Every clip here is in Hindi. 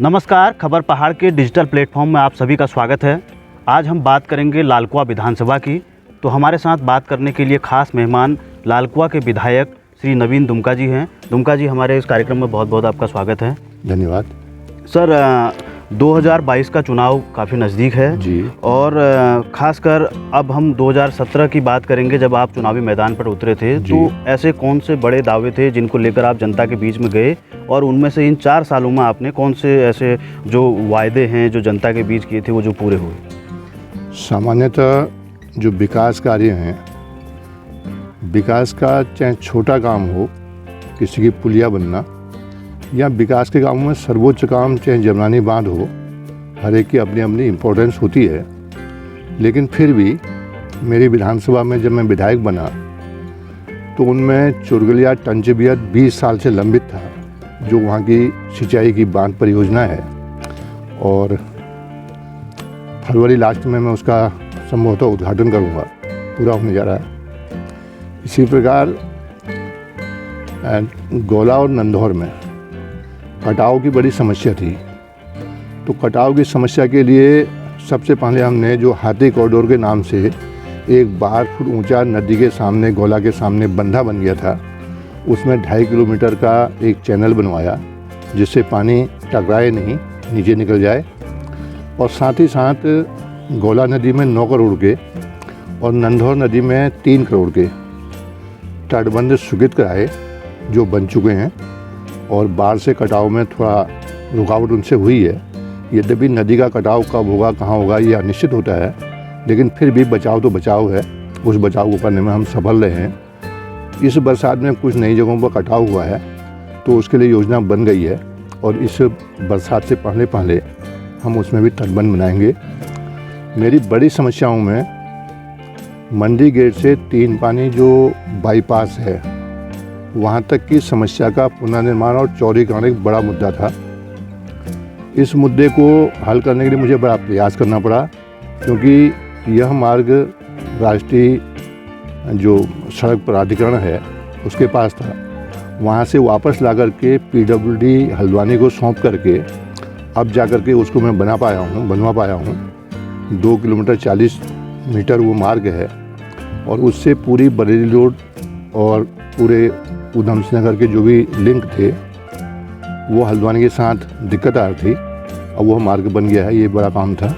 नमस्कार, खबर पहाड़ के डिजिटल प्लेटफॉर्म में आप सभी का स्वागत है। आज हम बात करेंगे लालकुआं विधानसभा की। तो हमारे साथ बात करने के लिए खास मेहमान लालकुआं के विधायक श्री नवीन दुमका जी हैं। दुमका जी, हमारे इस कार्यक्रम में बहुत बहुत आपका स्वागत है। धन्यवाद सर, 2022 का चुनाव काफ़ी नज़दीक है जी। और ख़ासकर अब हम 2017 की बात करेंगे, जब आप चुनावी मैदान पर उतरे थे। तो ऐसे कौन से बड़े दावे थे जिनको लेकर आप जनता के बीच में गए, और उनमें से इन 4 सालों में आपने कौन से ऐसे जो वायदे हैं जो जनता के बीच किए थे वो जो पूरे हुए? सामान्यतः जो विकास कार्य हैं, विकास का चाहे छोटा काम हो, किसी की पुलिया बनना, या विकास के कामों में सर्वोच्च काम चाहे जमनानी बांध हो, हर एक की अपनी अपनी इम्पोर्टेंस होती है। लेकिन फिर भी मेरी विधानसभा में जब मैं विधायक बना तो उनमें चुरगलिया टंचबियत 20 साल से लंबित था, जो वहाँ की सिंचाई की बांध परियोजना है, और फरवरी लास्ट में मैं उसका संभवतः उद्घाटन करूँगा, पूरा होने जा रहा है। इसी प्रकार गोला और नंदौर में कटाव की बड़ी समस्या थी। तो कटाव की समस्या के लिए सबसे पहले हमने जो हाथी कॉरिडोर के नाम से एक 12 फुट ऊंचा नदी के सामने, गोला के सामने बंधा बन गया था, उसमें 2.5 किलोमीटर का एक चैनल बनवाया जिससे पानी टकराए नहीं, नीचे निकल जाए। और साथ ही साथ गोला नदी में 9 करोड़ के और नंदौर नदी में 3 करोड़ के तटबंध स्वीकृत कराए, जो बन चुके हैं। और बाढ़ से कटाव में थोड़ा रुकावट उनसे हुई है। यद्यपि नदी का कटाव कब होगा, कहाँ होगा, ये अनिश्चित होता है, लेकिन फिर भी बचाव तो बचाव है। उस बचाव को करने में हम सफल रहे हैं। इस बरसात में कुछ नई जगहों पर कटाव हुआ है, तो उसके लिए योजना बन गई है, और इस बरसात से पहले पहले हम उसमें भी तटबंध बनाएंगे। मेरी बड़ी समस्याओं में मंडी गेट से 3 पानी जो बाईपास है, वहाँ तक की समस्या का पुनर्निर्माण और चौड़ीकरण एक बड़ा मुद्दा था। इस मुद्दे को हल करने के लिए मुझे बड़ा प्रयास करना पड़ा, क्योंकि यह मार्ग राष्ट्रीय जो सड़क प्राधिकरण है उसके पास था। वहाँ से वापस ला करके PWD हल्द्वानी को सौंप करके अब जा करके उसको मैं बनवा पाया हूँ। 2 किलोमीटर 40 मीटर वो मार्ग है, और उससे पूरी बरेली रोड और पूरे उधम सिंह नगर के जो भी लिंक थे, वो हल्द्वानी के साथ दिक्कत आ रही थी। अब वह मार्ग बन गया है, ये बड़ा काम था।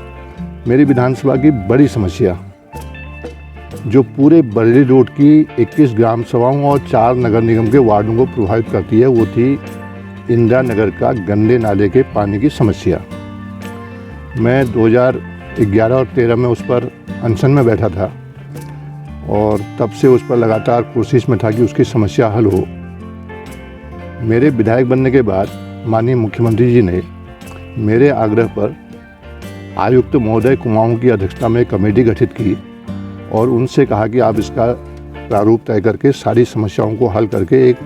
मेरी विधानसभा की बड़ी समस्या जो पूरे बरेली रोड की 21 ग्राम सभाओं और 4 नगर निगम के वार्डों को प्रभावित करती है, वो थी इंदिरा नगर का गंदे नाले के पानी की समस्या। मैं 2011 और 13 में उस पर अनशन में बैठा था, और तब से उस पर लगातार कोशिश में था कि उसकी समस्या हल हो। मेरे विधायक बनने के बाद माननीय मुख्यमंत्री जी ने मेरे आग्रह पर आयुक्त महोदय कुमाऊं की अध्यक्षता में कमेटी गठित की, और उनसे कहा कि आप इसका प्रारूप तय करके सारी समस्याओं को हल करके एक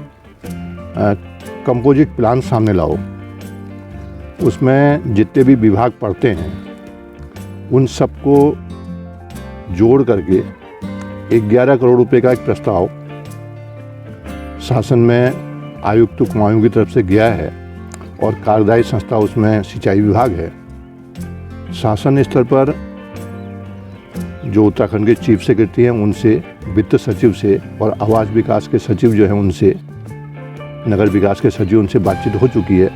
कंपोजिट प्लान सामने लाओ। उसमें जितने भी विभाग पढ़ते हैं उन सबको जोड़ करके 11 करोड़ रुपए का एक प्रस्ताव शासन में आयुक्त कुमाऊं की तरफ से गया है, और कार्यदायी संस्था उसमें सिंचाई विभाग है। शासन स्तर पर जो उत्तराखंड के चीफ सेक्रेटरी हैं उनसे, वित्त सचिव से, और आवास विकास के सचिव जो हैं उनसे, नगर विकास के सचिव, उनसे बातचीत हो चुकी है,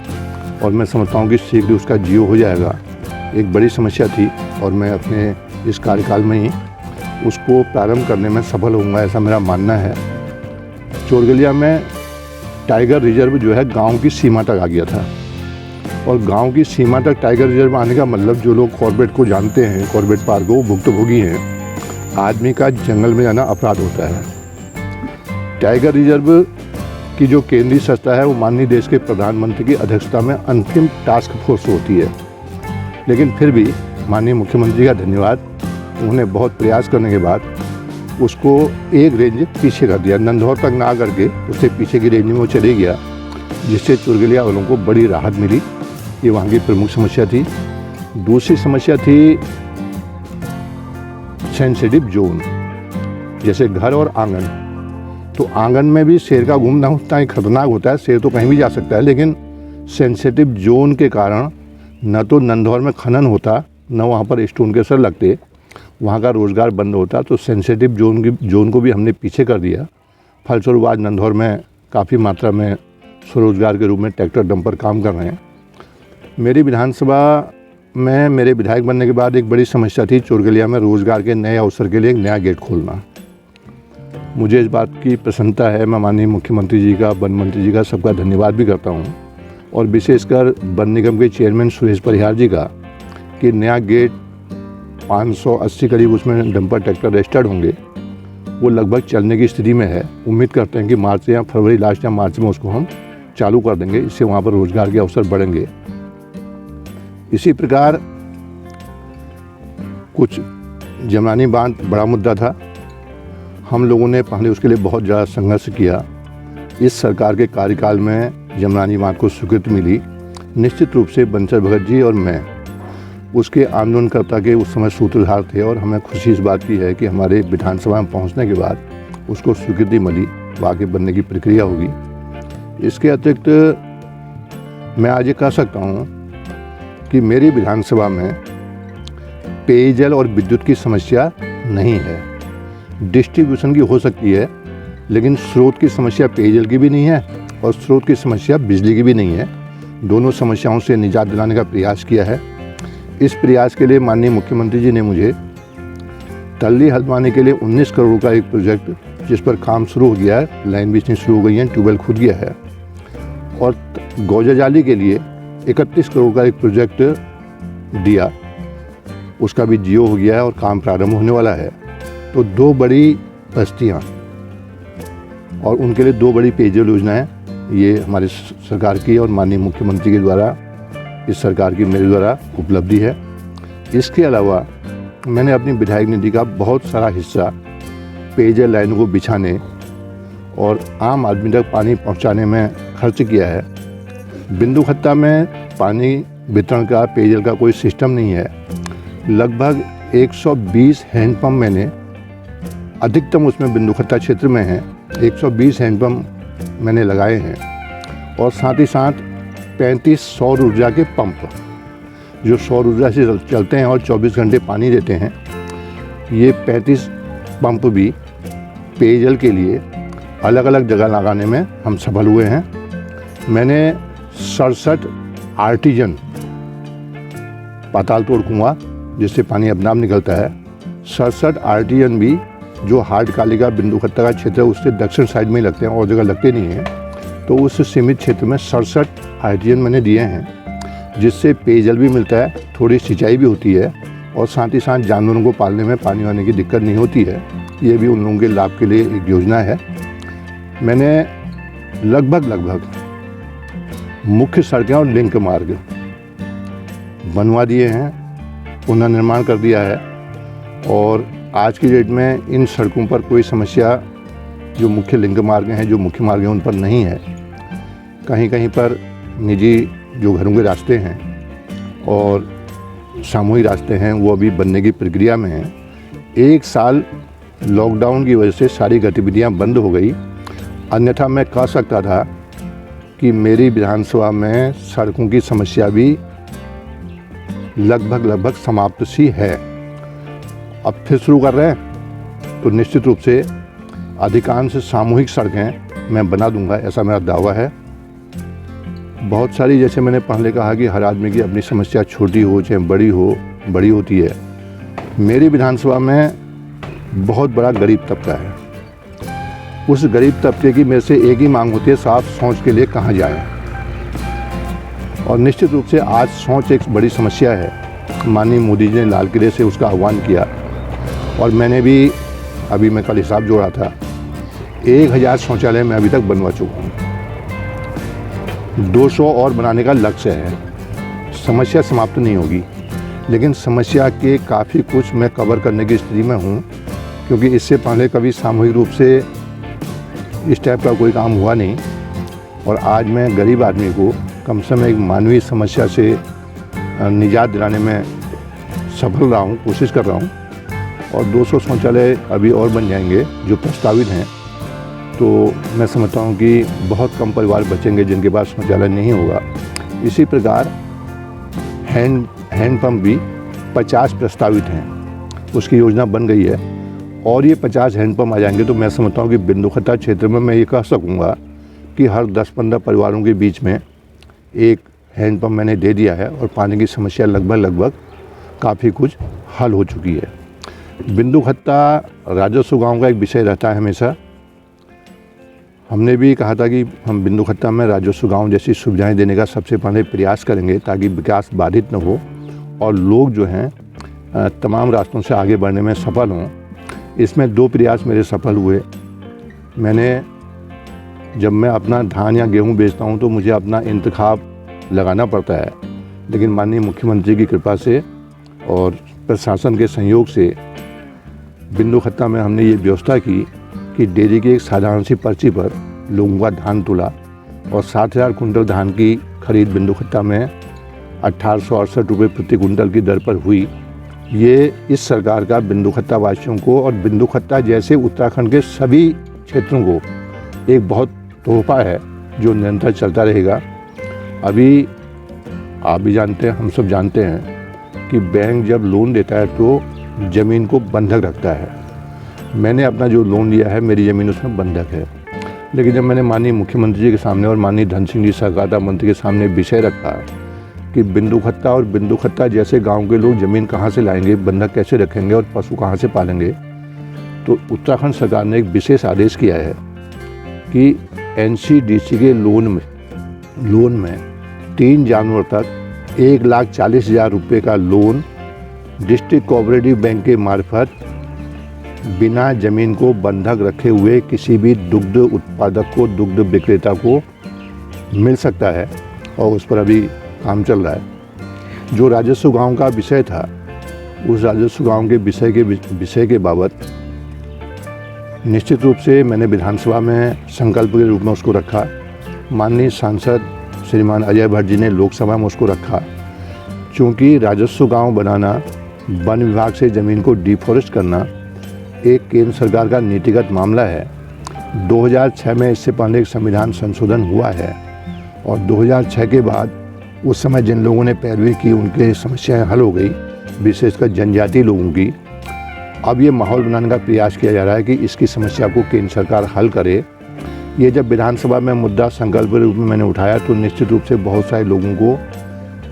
और मैं समझता हूँ कि शीघ्र उसका जियो हो जाएगा। एक बड़ी समस्या थी, और मैं अपने इस कार्यकाल में ही उसको प्रारंभ करने में सफल होऊंगा, ऐसा मेरा मानना है। चोरगलिया में टाइगर रिजर्व जो है गांव की सीमा तक आ गया था, और गांव की सीमा तक टाइगर रिजर्व आने का मतलब, जो लोग कॉर्बेट को जानते हैं, कॉर्बेट पार्क को, भुक्तभोगी हैं। आदमी का जंगल में जाना अपराध होता है। टाइगर रिजर्व की जो केंद्रीय संस्था है वो माननीय देश के प्रधानमंत्री की अध्यक्षता में अंतिम टास्क फोर्स होती है। लेकिन फिर भी माननीय मुख्यमंत्री का धन्यवाद, उन्होंने बहुत प्रयास करने के बाद उसको एक रेंज पीछे कर दिया, नंदौर तक ना करके उससे पीछे की रेंज में वो चले गया, जिससे चुरगलिया वालों को बड़ी राहत मिली। ये वहाँ की प्रमुख समस्या थी। दूसरी समस्या थी सेंसिटिव जोन, जैसे घर और आंगन। तो आंगन में भी शेर का घूमना उतना ही खतरनाक होता है। शेर तो कहीं भी जा सकता है, लेकिन सेंसिटिव जोन के कारण न तो नंदौर में खनन होता, न वहाँ पर स्टोन केसर लगते, वहाँ का रोज़गार बंद होता। तो सेंसिटिव जोन को भी हमने पीछे कर दिया। फलस्वरूप आज नंदौर में काफ़ी मात्रा में स्वरोजगार के रूप में ट्रैक्टर डंपर काम कर रहे हैं। मेरी विधानसभा में मेरे विधायक बनने के बाद एक बड़ी समस्या थी चोरगलिया में रोज़गार के नए अवसर के लिए एक नया गेट खोलना। मुझे इस बात की प्रसन्नता है, मैं माननीय मुख्यमंत्री जी का, वन मंत्री जी का, सबका धन्यवाद भी करता हूँ, और विशेषकर वन निगम के चेयरमैन सुरेश परिहार जी का, कि नया गेट 580 करीब उसमें डंपर ट्रैक्टर रजिस्टर्ड होंगे, वो लगभग चलने की स्थिति में है। उम्मीद करते हैं कि मार्च या फरवरी, लास्ट या मार्च में उसको हम चालू कर देंगे। इससे वहाँ पर रोज़गार के अवसर बढ़ेंगे। इसी प्रकार कुछ जमरानी बांध बड़ा मुद्दा था, हम लोगों ने पहले उसके लिए बहुत ज़्यादा संघर्ष किया। इस सरकार के कार्यकाल में जमरानी बांध को स्वीकृति मिली। निश्चित रूप से बंसर भगत जी और मैं उसके आंदोलनकर्ता के उस समय सूत्रधार थे, और हमें खुशी इस बात की है कि हमारे विधानसभा में पहुंचने के बाद उसको स्वीकृति मिली, वो आगे बनने की प्रक्रिया होगी। इसके अतिरिक्त मैं आज ये कह सकता हूँ कि मेरी विधानसभा में पेयजल और विद्युत की समस्या नहीं है। डिस्ट्रीब्यूशन की हो सकती है, लेकिन स्रोत की समस्या पेयजल की भी नहीं है और स्रोत की समस्या बिजली की भी नहीं है। दोनों समस्याओं से निजात दिलाने का प्रयास किया है। इस प्रयास के लिए माननीय मुख्यमंत्री जी ने मुझे तल्ली हल्द्वानी के लिए 19 करोड़ का एक प्रोजेक्ट, जिस पर काम शुरू हो गया है, लाइन भी शुरू हो गई है, ट्यूबवेल खुद गया है, और गौजाजाली के लिए 31 करोड़ का एक प्रोजेक्ट दिया, उसका भी जियो हो गया है और काम प्रारंभ होने वाला है। तो 2 बड़ी बस्तियाँ और उनके लिए 2 बड़ी पेयजल योजनाएँ, ये हमारी सरकार की और माननीय मुख्यमंत्री के द्वारा, इस सरकार की मेरे द्वारा उपलब्धि है। इसके अलावा मैंने अपनी विधायक निधि का बहुत सारा हिस्सा पेयजल लाइनों को बिछाने और आम आदमी तक पानी पहुंचाने में खर्च किया है। बिंदु खत्ता में पानी वितरण का, पेयजल का कोई सिस्टम नहीं है। लगभग 120 हैंडपम्प मैंने, अधिकतम उसमें बिंदु खत्ता क्षेत्र में है, 120 हैंडपम्प मैंने लगाए हैं, और साथ ही साथ 35 सौर ऊर्जा के पंप जो सौर ऊर्जा से चलते हैं और 24 घंटे पानी देते हैं। ये 35 पंप भी पेयजल के लिए अलग अलग जगह लगाने में हम सफल हुए हैं। मैंने 67 आर्टिजन पाताल तोड़ कुआँ, जिससे पानी अपना आप निकलता है, 67 आर्टिजन भी जो हार्ड कालिका बिंदु खत्ता का क्षेत्र है उससे दक्षिण साइड में ही लगते हैं और जगह लगते नहीं हैं। तो उस सीमित क्षेत्र में 67 आर्टिजन मैंने दिए हैं, जिससे पेयजल भी मिलता है, थोड़ी सिंचाई भी होती है, और साथ ही साथ जानवरों को पालने में पानी वाने की दिक्कत नहीं होती है। ये भी उन लोगों के लाभ के लिए एक योजना है। मैंने लगभग मुख्य सड़कें और लिंक मार्ग बनवा दिए हैं, पुनर्निर्माण कर दिया है, और आज की डेट में इन सड़कों पर कोई समस्या, जो मुख्य लिंक मार्ग हैं, जो मुख्य मार्ग हैं, उन पर नहीं है। कहीं कहीं पर निजी जो घरों के रास्ते हैं और सामूहिक रास्ते हैं, वो अभी बनने की प्रक्रिया में हैं। 1 साल लॉकडाउन की वजह से सारी गतिविधियां बंद हो गई, अन्यथा मैं कह सकता था कि मेरी विधानसभा में सड़कों की समस्या भी लगभग समाप्त सी है। अब फिर शुरू कर रहे हैं, तो निश्चित रूप से अधिकांश सामूहिक सड़कें मैं बना दूंगा, ऐसा मेरा दावा है। बहुत सारी, जैसे मैंने पहले कहा कि हर आदमी की अपनी समस्या छोटी हो चाहे बड़ी होती है। मेरी विधानसभा में बहुत बड़ा गरीब तबका है। उस गरीब तबके की मेरे से एक ही मांग होती है, साफ शौच के लिए कहाँ जाएं। और निश्चित रूप से आज शौच एक बड़ी समस्या है। माननीय मोदी जी ने लाल किले से उसका आह्वान किया, और मैंने भी, अभी मैं कल हिसाब जोड़ा था, 1000 शौचालय मैं अभी तक बनवा चुका हूँ। 200 और बनाने का लक्ष्य है। समस्या समाप्त नहीं होगी, लेकिन समस्या के काफ़ी कुछ मैं कवर करने की स्थिति में हूँ, क्योंकि इससे पहले कभी सामूहिक रूप से इस टाइप का कोई काम हुआ नहीं। और आज मैं गरीब आदमी को कम से कम एक मानवीय समस्या से निजात दिलाने में सफल रहा हूँ, कोशिश कर रहा हूँ। और 200 शौचालय अभी और बन जाएंगे जो प्रस्तावित हैं। तो मैं समझता हूँ कि बहुत कम परिवार बचेंगे जिनके पास शौचालय नहीं होगा। इसी प्रकार हैंडपम्प भी 50 प्रस्तावित हैं, उसकी योजना बन गई है और ये 50 हैंडपम्प आ जाएंगे तो मैं समझता हूँ कि बिंदुखत्ता क्षेत्र में मैं ये कह सकूँगा कि हर 10-15 परिवारों के बीच में एक हैंडपम्प मैंने दे दिया है और पानी की समस्या लगभग काफ़ी कुछ हल हो चुकी है। बिंदुखत्ता राजस्व गांव का एक विषय रहता है हमेशा। हमने भी कहा था कि हम बिंदुखत्ता में राजस्व गांव जैसी सुविधाएं देने का सबसे पहले प्रयास करेंगे ताकि विकास बाधित न हो और लोग जो हैं तमाम रास्तों से आगे बढ़ने में सफल हों। इसमें 2 प्रयास मेरे सफल हुए। जब मैं अपना धान या गेहूं बेचता हूं तो मुझे अपना इंतखाब लगाना पड़ता है, लेकिन माननीय मुख्यमंत्री की कृपा से और प्रशासन के सहयोग से बिंदुखत्ता में हमने ये व्यवस्था की कि डेयरी की एक साधारण सी पर्ची पर लोगों का धान तुला और 7,000 कुंटल धान की खरीद बिंदुखत्ता में 1868 रुपये प्रति कुंटल की दर पर हुई। ये इस सरकार का बिंदुखत्ता वासियों को और बिंदुखत्ता जैसे उत्तराखंड के सभी क्षेत्रों को एक बहुत तोहफा है जो निरंतर चलता रहेगा। अभी आप भी जानते हैं, हम सब जानते हैं कि बैंक जब लोन देता है तो ज़मीन को बंधक रखता है। मैंने अपना जो लोन लिया है मेरी ज़मीन उसमें बंधक है, लेकिन जब मैंने माननीय मुख्यमंत्री जी के सामने और माननीय धन सिंह जी सहकारिता मंत्री के सामने विषय रखा कि बिंदुखत्ता और बिंदुखत्ता जैसे गांव के लोग ज़मीन कहां से लाएंगे, बंधक कैसे रखेंगे और पशु कहां से पालेंगे, तो उत्तराखंड सरकार ने एक विशेष आदेश किया है कि NCDC के लोन में 3 जानवर तक 1,40,000 रुपये का लोन डिस्ट्रिक्ट कोऑपरेटिव बैंक के मार्फत बिना ज़मीन को बंधक रखे हुए किसी भी दुग्ध उत्पादक को, दुग्ध विक्रेता को मिल सकता है और उस पर अभी काम चल रहा है। जो राजस्व गांव का विषय था, उस राजस्व गांव के विषय के बाबत निश्चित रूप से मैंने विधानसभा में संकल्प के रूप में उसको रखा। माननीय सांसद श्रीमान अजय भट्ट जी ने लोकसभा में उसको रखा। चूँकि राजस्व गांव बनाना, वन विभाग से ज़मीन को डिफॉरेस्ट करना एक केंद्र सरकार का नीतिगत मामला है। 2006 में इससे पहले एक संविधान संशोधन हुआ है और 2006 के बाद उस समय जिन लोगों ने पैरवी की उनके समस्याएं हल हो गई, विशेषकर जनजातीय लोगों की। अब ये माहौल बनाने का प्रयास किया जा रहा है कि इसकी समस्या को केंद्र सरकार हल करे। ये जब विधानसभा में मुद्दा संकल्प के रूप में मैंने उठाया तो निश्चित रूप से बहुत सारे लोगों को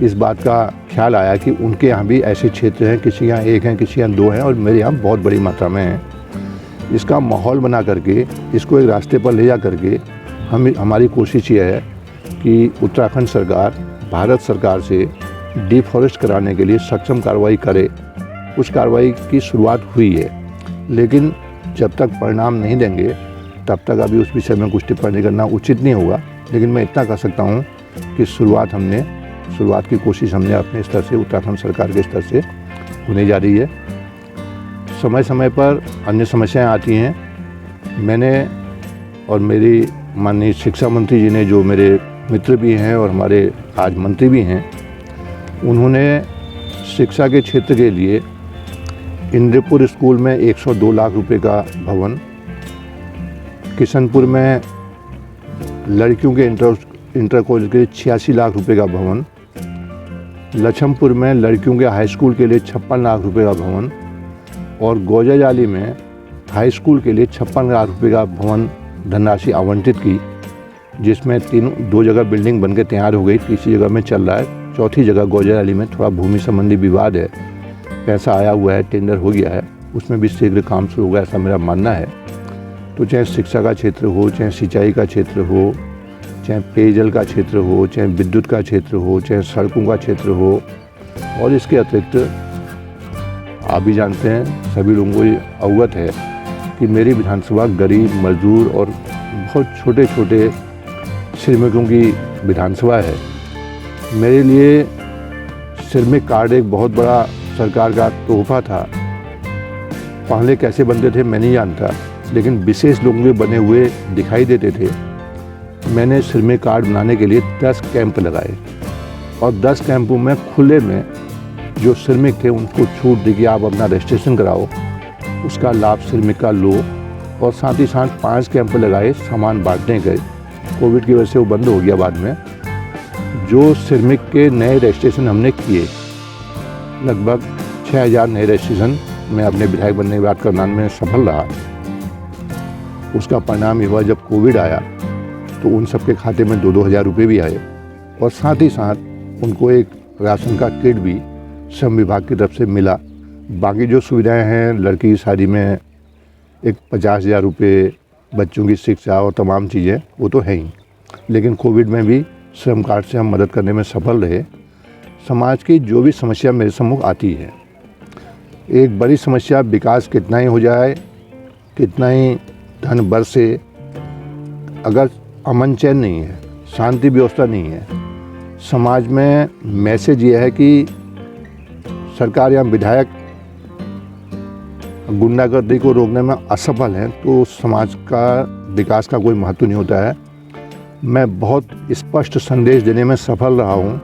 इस बात का ख्याल आया कि उनके यहाँ भी ऐसे क्षेत्र हैं, किसी यहाँ 1 हैं, किसी यहाँ 2 हैं और मेरे यहाँ बहुत बड़ी मात्रा में हैं। इसका माहौल बना करके इसको एक रास्ते पर ले जा करके हमारी कोशिश ये है कि उत्तराखंड सरकार भारत सरकार से डिफॉरेस्ट कराने के लिए सक्षम कार्रवाई करे। उस कार्रवाई की शुरुआत हुई है, लेकिन जब तक परिणाम नहीं देंगे तब तक अभी उस विषय में कुछ टिप्पणी करना उचित नहीं होगा। लेकिन मैं इतना कह सकता हूँ कि शुरुआत की कोशिश हमने अपने स्तर से, उत्तराखंड सरकार के स्तर से होने जा रही है। समय समय पर अन्य समस्याएं आती हैं। मैंने और मेरी माननीय शिक्षा मंत्री जी ने, जो मेरे मित्र भी हैं और हमारे आज मंत्री भी हैं, उन्होंने शिक्षा के क्षेत्र के लिए इंद्रपुर स्कूल में 102 लाख रुपए का भवन, किशनपुर में लड़कियों के इंटर कॉलेज के लिए 86 लाख रुपए का भवन, लछमपुर में लड़कियों के हाई स्कूल के लिए 56 लाख रुपए का भवन और गोजाजाली में हाई स्कूल के लिए 56 लाख रुपए का भवन धनराशि आवंटित की, जिसमें 2 जगह बिल्डिंग बनकर तैयार हो गई, तीसरी जगह में चल रहा है, चौथी जगह गोजाजाली में थोड़ा भूमि संबंधी विवाद है, पैसा आया हुआ है, टेंडर हो गया है, उसमें भी शीघ्र काम शुरू होगा ऐसा मेरा मानना है। तो चाहे शिक्षा का क्षेत्र हो, चाहे सिंचाई का क्षेत्र हो, चाहे पेयजल का क्षेत्र हो, चाहे विद्युत का क्षेत्र हो, चाहे सड़कों का क्षेत्र हो, और इसके अतिरिक्त आप भी जानते हैं, सभी लोगों को ये अवगत है कि मेरी विधानसभा गरीब, मजदूर और बहुत छोटे छोटे श्रमिकों की विधानसभा है। मेरे लिए श्रमिक कार्ड एक बहुत बड़ा सरकार का तोहफा था। पहले कैसे बनते थे मैं नहीं जानता, लेकिन विशेष लोगों के बने हुए दिखाई देते थे। मैंने श्रमिक कार्ड बनाने के लिए 10 कैंप लगाए और 10 कैंपों में खुले में जो श्रमिक थे उनको छूट दी कि आप अपना रजिस्ट्रेशन कराओ, उसका लाभ श्रमिक का लो। और साथ ही साथ 5 कैंप लगाए सामान बांटने गए। कोविड की वजह से वो बंद हो गया बाद में। जो सिरमिक के नए रजिस्ट्रेशन हमने किए, लगभग 6000 नए रजिस्ट्रेशन मैं अपने विधायक बनने के बाद करनाल में सफल रहा। उसका परिणाम ये हुआ, जब कोविड आया तो उन सबके खाते में 2-2 हज़ार रुपये भी आए और साथ ही साथ उनको एक राशन का किट भी श्रम विभाग की तरफ से मिला। बाकी जो सुविधाएं हैं, लड़की की शादी में एक 50,000 रुपये, बच्चों की शिक्षा और तमाम चीज़ें, वो तो है ही। लेकिन कोविड में भी श्रम कार्ड से हम मदद करने में सफल रहे। समाज की जो भी समस्या मेरे सम्मुख आती है, एक बड़ी समस्या विकास कितना ही हो जाए, कितना ही धन बरसे, अगर अमन चैन नहीं है, शांति व्यवस्था नहीं है, समाज में मैसेज ये है कि सरकार या विधायक गुंडागर्दी को रोकने में असफल हैं, तो समाज का विकास का कोई महत्व नहीं होता है। मैं बहुत स्पष्ट संदेश देने में सफल रहा हूँ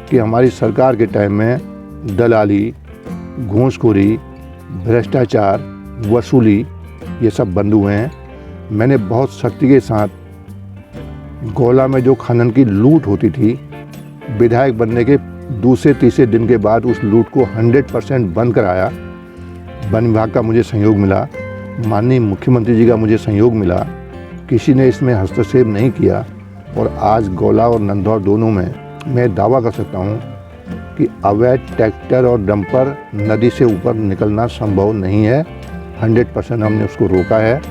कि हमारी सरकार के टाइम में दलाली, घूसखोरी, भ्रष्टाचार, वसूली, ये सब बंद हुए हैं। मैंने बहुत सख्ती के साथ गौला में जो खनन की लूट होती थी, विधायक बनने के दूसरे तीसरे दिन के बाद उस लूट को 100% बंद कराया। वन विभाग का मुझे सहयोग मिला, माननीय मुख्यमंत्री जी का मुझे सहयोग मिला, किसी ने इसमें हस्तक्षेप नहीं किया और आज गौला और नंदौर दोनों में मैं दावा कर सकता हूँ कि अवैध ट्रैक्टर और डंपर नदी से ऊपर निकलना संभव नहीं है। 100% हमने उसको रोका है।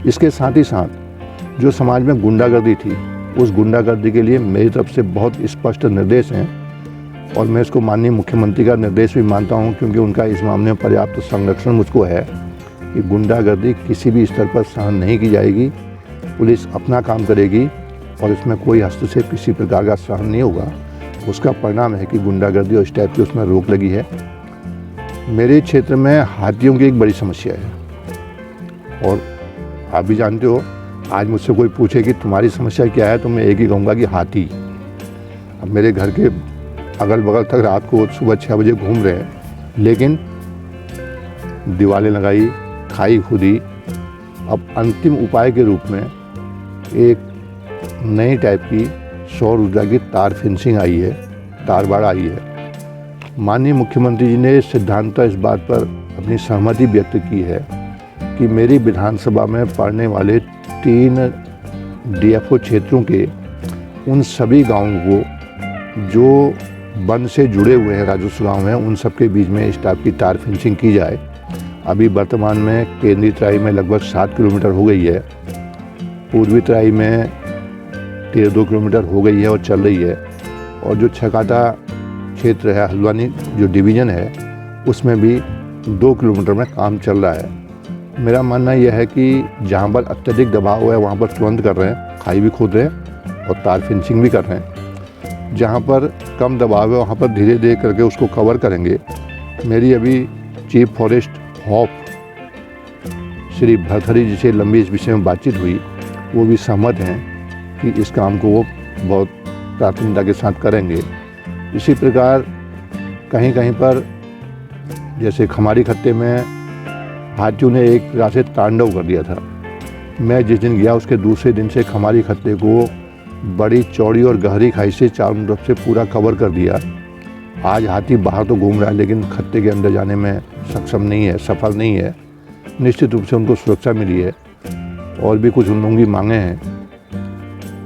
इसके साथ ही साथ जो समाज में गुंडागर्दी थी, उस गुंडागर्दी के लिए मेरी तरफ से बहुत स्पष्ट निर्देश हैं और मैं इसको माननीय मुख्यमंत्री का निर्देश भी मानता हूं, क्योंकि उनका इस मामले में पर्याप्त संरक्षण मुझको है कि गुंडागर्दी किसी भी स्तर पर सहन नहीं की जाएगी। पुलिस अपना काम करेगी और इसमें कोई हस्तक्षेप किसी प्रकार का सहन नहीं होगा। उसका परिणाम है कि गुंडागर्दी और इस टाइप की उसमें रोक लगी है। मेरे क्षेत्र में हाथियों की एक बड़ी समस्या है और आप भी जानते हो, आज मुझसे कोई पूछे कि तुम्हारी समस्या क्या है, तो मैं एक ही कहूँगा कि हाथी। अब मेरे घर के अगल बगल तक रात को सुबह 6 बजे घूम रहे हैं, लेकिन दीवारें लगाई, खाई खुदी। अब अंतिम उपाय के रूप में एक नई टाइप की सौर ऊर्जा की तार फेंसिंग आई है, तार बाड़ आई है। माननीय मुख्यमंत्री जी ने सिद्धांततः इस बात पर अपनी सहमति व्यक्त की है कि मेरी विधानसभा में पड़ने वाले 3 DFO क्षेत्रों के उन सभी गाँवों को जो वन से जुड़े हुए हैं, राजस्व गाँव हैं, उन सब के बीच में इस टाइप की तार फेंसिंग की जाए। अभी वर्तमान में केंद्रीय तराई में लगभग 7 किलोमीटर हो गई है, पूर्वी तराई में 13-2 किलोमीटर हो गई है और चल रही है, और जो छकाटा क्षेत्र है, हल्द्वानी जो डिवीज़न है, उसमें भी 2 किलोमीटर में काम चल रहा है। मेरा मानना यह है कि जहाँ पर अत्यधिक दबाव है वहाँ पर तुरंत कर रहे हैं, खाई भी खोद रहे हैं और तार फेंसिंग भी कर रहे हैं। जहाँ पर कम दबाव है वहाँ पर धीरे धीरे करके उसको कवर करेंगे। मेरी अभी चीफ फॉरेस्ट हॉप श्री भरथरी जी से लंबी इस विषय में बातचीत हुई, वो भी सहमत हैं कि इस काम को वो बहुत प्राथमिकता के साथ करेंगे। इसी प्रकार कहीं कहीं पर जैसे खमारी खत्ते में हाथियों ने एक प्रकार से तांडव कर दिया था। मैं जिस दिन गया उसके दूसरे दिन से खमारी खत्ते को बड़ी चौड़ी और गहरी खाई से चारों तरफ से पूरा कवर कर दिया। आज हाथी बाहर तो घूम रहा है लेकिन खत्ते के अंदर जाने में सक्षम नहीं है, सफल नहीं है। निश्चित रूप से उनको सुरक्षा मिली है और भी कुछ उन लोगों की मांगे हैं।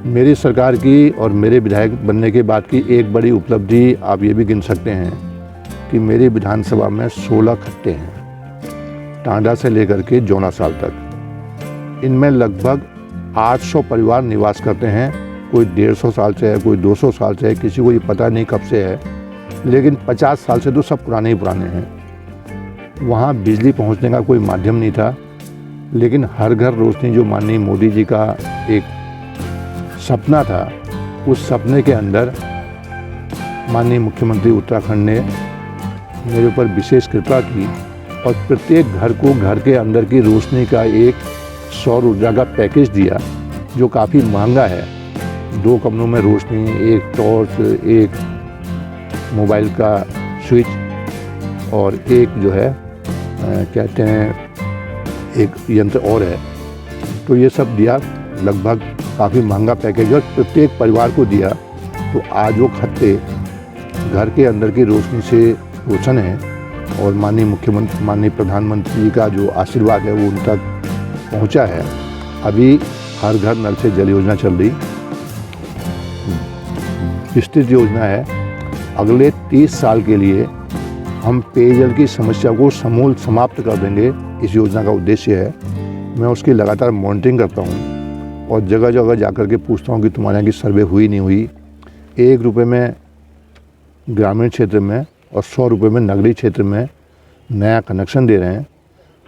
मेरी सरकार की और मेरे विधायक बनने के बाद की एक बड़ी उपलब्धि आप ये भी गिन सकते हैं कि मेरी विधानसभा में 16 खत्ते हैं, टांडा से लेकर के जोनासाल तक। इनमें लगभग 800 परिवार निवास करते हैं। कोई 150 साल से है, कोई 200 साल से है, किसी को ये पता नहीं कब से है, लेकिन 50 साल से तो सब पुराने ही पुराने हैं। वहाँ बिजली पहुँचने का कोई माध्यम नहीं था, लेकिन हर घर रोशनी जो माननीय मोदी जी का एक सपना था, उस सपने के अंदर माननीय मुख्यमंत्री उत्तराखंड ने मेरे ऊपर विशेष कृपा की और प्रत्येक घर को घर के अंदर की रोशनी का एक सौर ऊर्जा का पैकेज दिया, जो काफ़ी महंगा है। 2 कमरों में रोशनी, एक टॉर्च, एक मोबाइल का स्विच और एक जो है कहते हैं एक यंत्र और है। तो ये सब दिया, लगभग काफ़ी महंगा पैकेज और प्रत्येक परिवार को दिया। तो आज वो खत्ते घर के अंदर की रोशनी से रोशन है और माननीय मुख्यमंत्री, माननीय प्रधानमंत्री जी का जो आशीर्वाद है वो उन तक पहुंचा है। अभी हर घर नल से जल योजना चल रही, विस्तृत योजना है। अगले 30 साल के लिए हम पेयजल की समस्या को समूल समाप्त कर देंगे, इस योजना का उद्देश्य है। मैं उसकी लगातार मॉनिटरिंग करता हूँ और जगह जगह जाकर के पूछता हूँ कि तुम्हारे यहाँ की सर्वे हुई नहीं हुई। 1 रुपये में ग्रामीण क्षेत्र में और 100 रुपये में नगरीय क्षेत्र में नया कनेक्शन दे रहे हैं।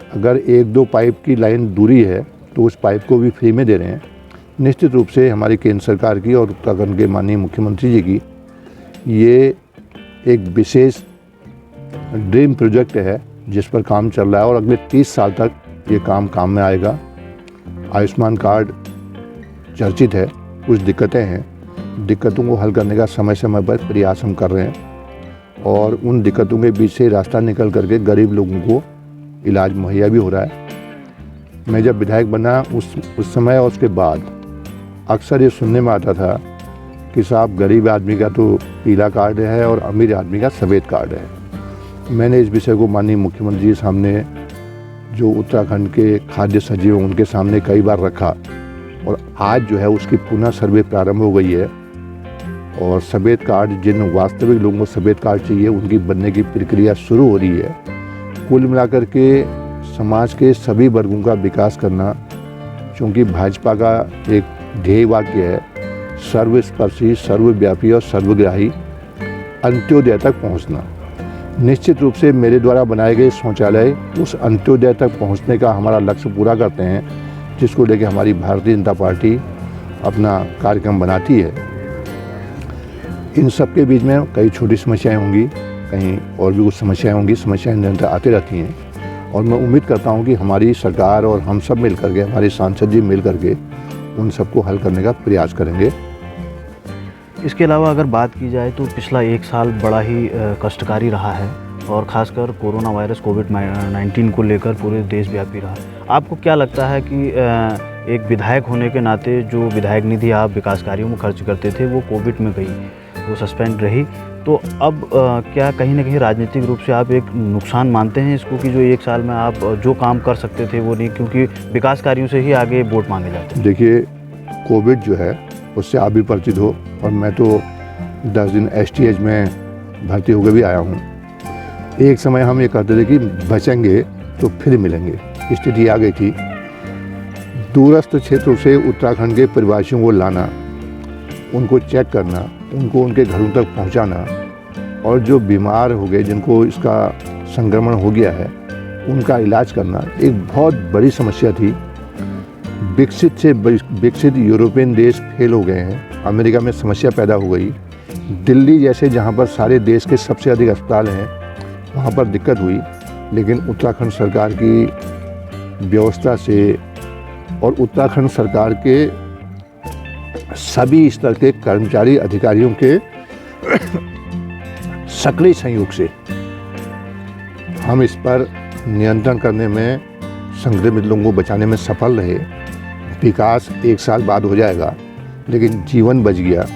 अगर 1-2 पाइप की लाइन दूरी है तो उस पाइप को भी फ्री में दे रहे हैं। निश्चित रूप से हमारी केंद्र सरकार की और उत्तराखंड के माननीय मुख्यमंत्री जी की ये एक विशेष ड्रीम प्रोजेक्ट है जिस पर काम चल रहा है और अगले 30 साल तक ये काम में आएगा। आयुष्मान कार्ड चर्चित है, कुछ दिक्कतें हैं, दिक्कतों को हल करने का समय समय पर प्रयास हम कर रहे हैं और उन दिक्कतों के बीच से रास्ता निकल करके गरीब लोगों को इलाज मुहैया भी हो रहा है। मैं जब विधायक बना उस समय और उसके बाद अक्सर ये सुनने में आता था कि साहब गरीब आदमी का तो पीला कार्ड है और अमीर आदमी का सफ़ेद कार्ड है। मैंने इस विषय को माननीय मुख्यमंत्री जी सामने, जो उत्तराखंड के खाद्य सचिव उनके सामने कई बार रखा और आज जो है उसकी पुनः सर्वे प्रारंभ हो गई है और सफ़ेद कार्ड, जिन वास्तविक लोगों को सफ़ेद कार्ड चाहिए उनकी बनने की प्रक्रिया शुरू हो रही है। कुल मिलाकर के समाज के सभी वर्गों का विकास करना, क्योंकि भाजपा का एक ध्येय वाक्य है सर्वस्पर्शी, सर्वव्यापी और सर्वग्राही अंत्योदय तक पहुंचना। निश्चित रूप से मेरे द्वारा बनाए गए शौचालय उस अंत्योदय तक पहुंचने का हमारा लक्ष्य पूरा करते हैं, जिसको लेकर हमारी भारतीय जनता पार्टी अपना कार्यक्रम बनाती है। इन सब के बीच में कई छोटी समस्याएं होंगी, कहीं और भी कुछ समस्याएं होंगी, समस्याएं निरंतर आती रहती हैं और मैं उम्मीद करता हूं कि हमारी सरकार और हम सब मिल करके, हमारे सांसद जी मिल करके उन सबको हल करने का प्रयास करेंगे। इसके अलावा अगर बात की जाए तो पिछला 1 साल बड़ा ही कष्टकारी रहा है और ख़ासकर कोरोना वायरस कोविड-19 को लेकर पूरे देशव्यापी रहा। आपको क्या लगता है कि एक विधायक होने के नाते जो विधायक निधि आप विकास कार्यों में खर्च करते थे वो कोविड में गई, वो सस्पेंड रही, तो अब क्या कहीं ना कहीं राजनीतिक रूप से आप एक नुकसान मानते हैं इसको कि जो 1 साल में आप जो काम कर सकते थे वो नहीं, क्योंकि विकास कार्यों से ही आगे वोट मांगे जाते हैं? देखिए, कोविड जो है उससे आप भी परिचित हो और मैं तो 10 दिन STH में भर्ती होकर भी आया हूँ। एक समय हम ये कहते थे कि बचेंगे तो फिर मिलेंगे, स्थिति आ गई थी। दूरस्थ क्षेत्रों से उत्तराखंड के प्रवासियों को लाना, उनको चेक करना, उनको उनके घरों तक पहुंचाना और जो बीमार हो गए, जिनको इसका संक्रमण हो गया है, उनका इलाज करना एक बहुत बड़ी समस्या थी। विकसित से विकसित यूरोपियन देश फेल हो गए हैं, अमेरिका में समस्या पैदा हो गई, दिल्ली जैसे जहां पर सारे देश के सबसे अधिक अस्पताल हैं वहां पर दिक्कत हुई। लेकिन उत्तराखंड सरकार की व्यवस्था से और उत्तराखंड सरकार के सभी स्तर के कर्मचारी अधिकारियों के सक्रिय सहयोग से हम इस पर नियंत्रण करने में, संक्रमित लोगों को बचाने में सफल रहे। विकास 1 साल बाद हो जाएगा, लेकिन जीवन बच गया।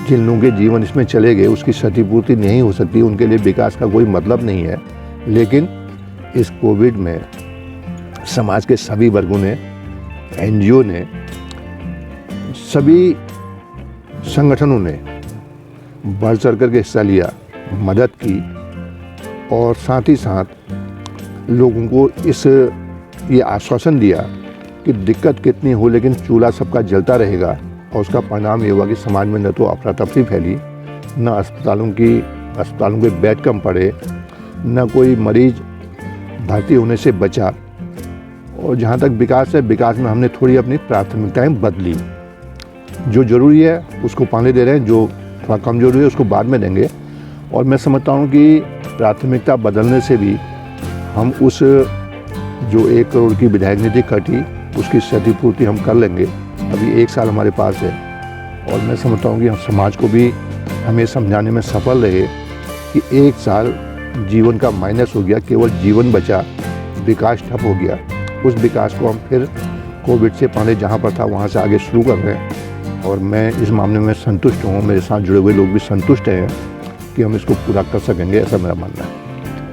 जिन लोगों के जीवन इसमें चले गए उसकी क्षतिपूर्ति नहीं हो सकती, उनके लिए विकास का कोई मतलब नहीं है। लेकिन इस कोविड में समाज के सभी वर्गों ने, NGO ने, सभी संगठनों ने बढ़ चढ़ कर के हिस्सा लिया, मदद की और साथ ही साथ लोगों को ये आश्वासन दिया कि दिक्कत कितनी हो लेकिन चूल्हा सबका जलता रहेगा। और उसका परिणाम ये हुआ कि समाज में न तो अफरा तफरी फैली, न अस्पतालों के बेड कम पड़े, न कोई मरीज भर्ती होने से बचा। और जहाँ तक विकास है, विकास में हमने थोड़ी अपनी प्राथमिकताएं बदली। जो ज़रूरी है उसको पहले दे रहे हैं, जो थोड़ा कम जरूरी है उसको बाद में देंगे। और मैं समझता हूँ कि प्राथमिकता बदलने से भी हम उस जो 1 करोड़ की विधायक निधि कटी उसकी क्षतिपूर्ति हम कर लेंगे। अभी 1 साल हमारे पास है और मैं समझता हूँ कि हम समाज को भी हमें समझाने में सफल रहे कि 1 साल जीवन का माइनस हो गया, केवल जीवन बचा, विकास ठप हो गया। उस विकास को हम फिर कोविड से पहले जहाँ पर था वहाँ से आगे शुरू कर रहे हैं। और मैं इस मामले में संतुष्ट हूँ, मेरे साथ जुड़े हुए लोग भी संतुष्ट हैं कि हम इसको पूरा कर सकेंगे, ऐसा मेरा मानना है।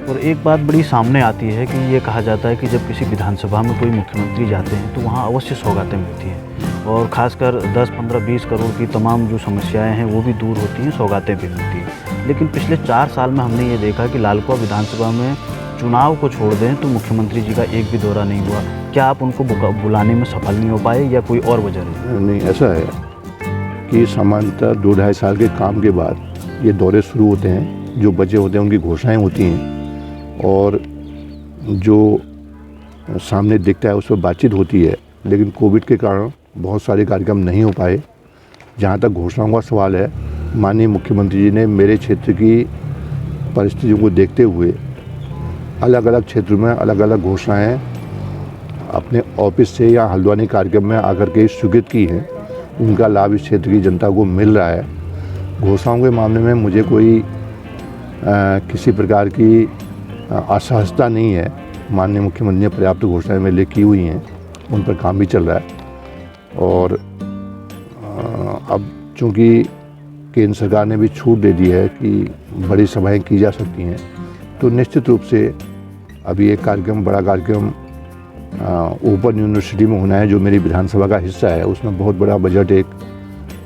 और एक बात बड़ी सामने आती है कि ये कहा जाता है कि जब किसी विधानसभा में कोई मुख्यमंत्री जाते हैं तो वहाँ अवश्य सौगातें मिलती हैं, और ख़ासकर 10, 15, 20 करोड़ की तमाम जो समस्याएं हैं वो भी दूर होती हैं, सौगातें भी मिलती हैं। लेकिन पिछले 4 साल में हमने ये देखा कि लालकुआं विधानसभा में चुनाव को छोड़ दें तो मुख्यमंत्री जी का एक भी दौरा नहीं हुआ। क्या आप उनको बुलाने में सफल नहीं हो पाए या कोई और वजह रही? नहीं, ऐसा है कि सामान्यतः 2-2.5 साल के काम के बाद ये दौरे शुरू होते हैं, जो बचे होते हैं उनकी घोषणाएं होती हैं और जो सामने दिखता है उस पर बातचीत होती है। लेकिन कोविड के कारण बहुत सारे कार्यक्रम नहीं हो पाए। जहाँ तक घोषणाओं का सवाल है, माननीय मुख्यमंत्री जी ने मेरे क्षेत्र की परिस्थितियों को देखते हुए अलग अलग क्षेत्रों में अलग अलग घोषणाएं अपने ऑफिस से या हल्द्वानी कार्यक्रम में आकर के स्वीकृत की हैं। उनका लाभ इस क्षेत्र की जनता को मिल रहा है। घोषणाओं के मामले में मुझे कोई किसी प्रकार की असहजता नहीं है। माननीय मुख्यमंत्री ने पर्याप्त घोषणाएं मेरे लिए की हुई हैं, उन पर काम भी चल रहा है। और अब चूँकि केंद्र सरकार ने भी छूट दे दी है कि बड़ी सभाएं की जा सकती हैं, तो निश्चित रूप से अभी एक कार्यक्रम, बड़ा कार्यक्रम ओपन यूनिवर्सिटी में होना है जो मेरी विधानसभा का हिस्सा है। उसमें बहुत बड़ा बजट एक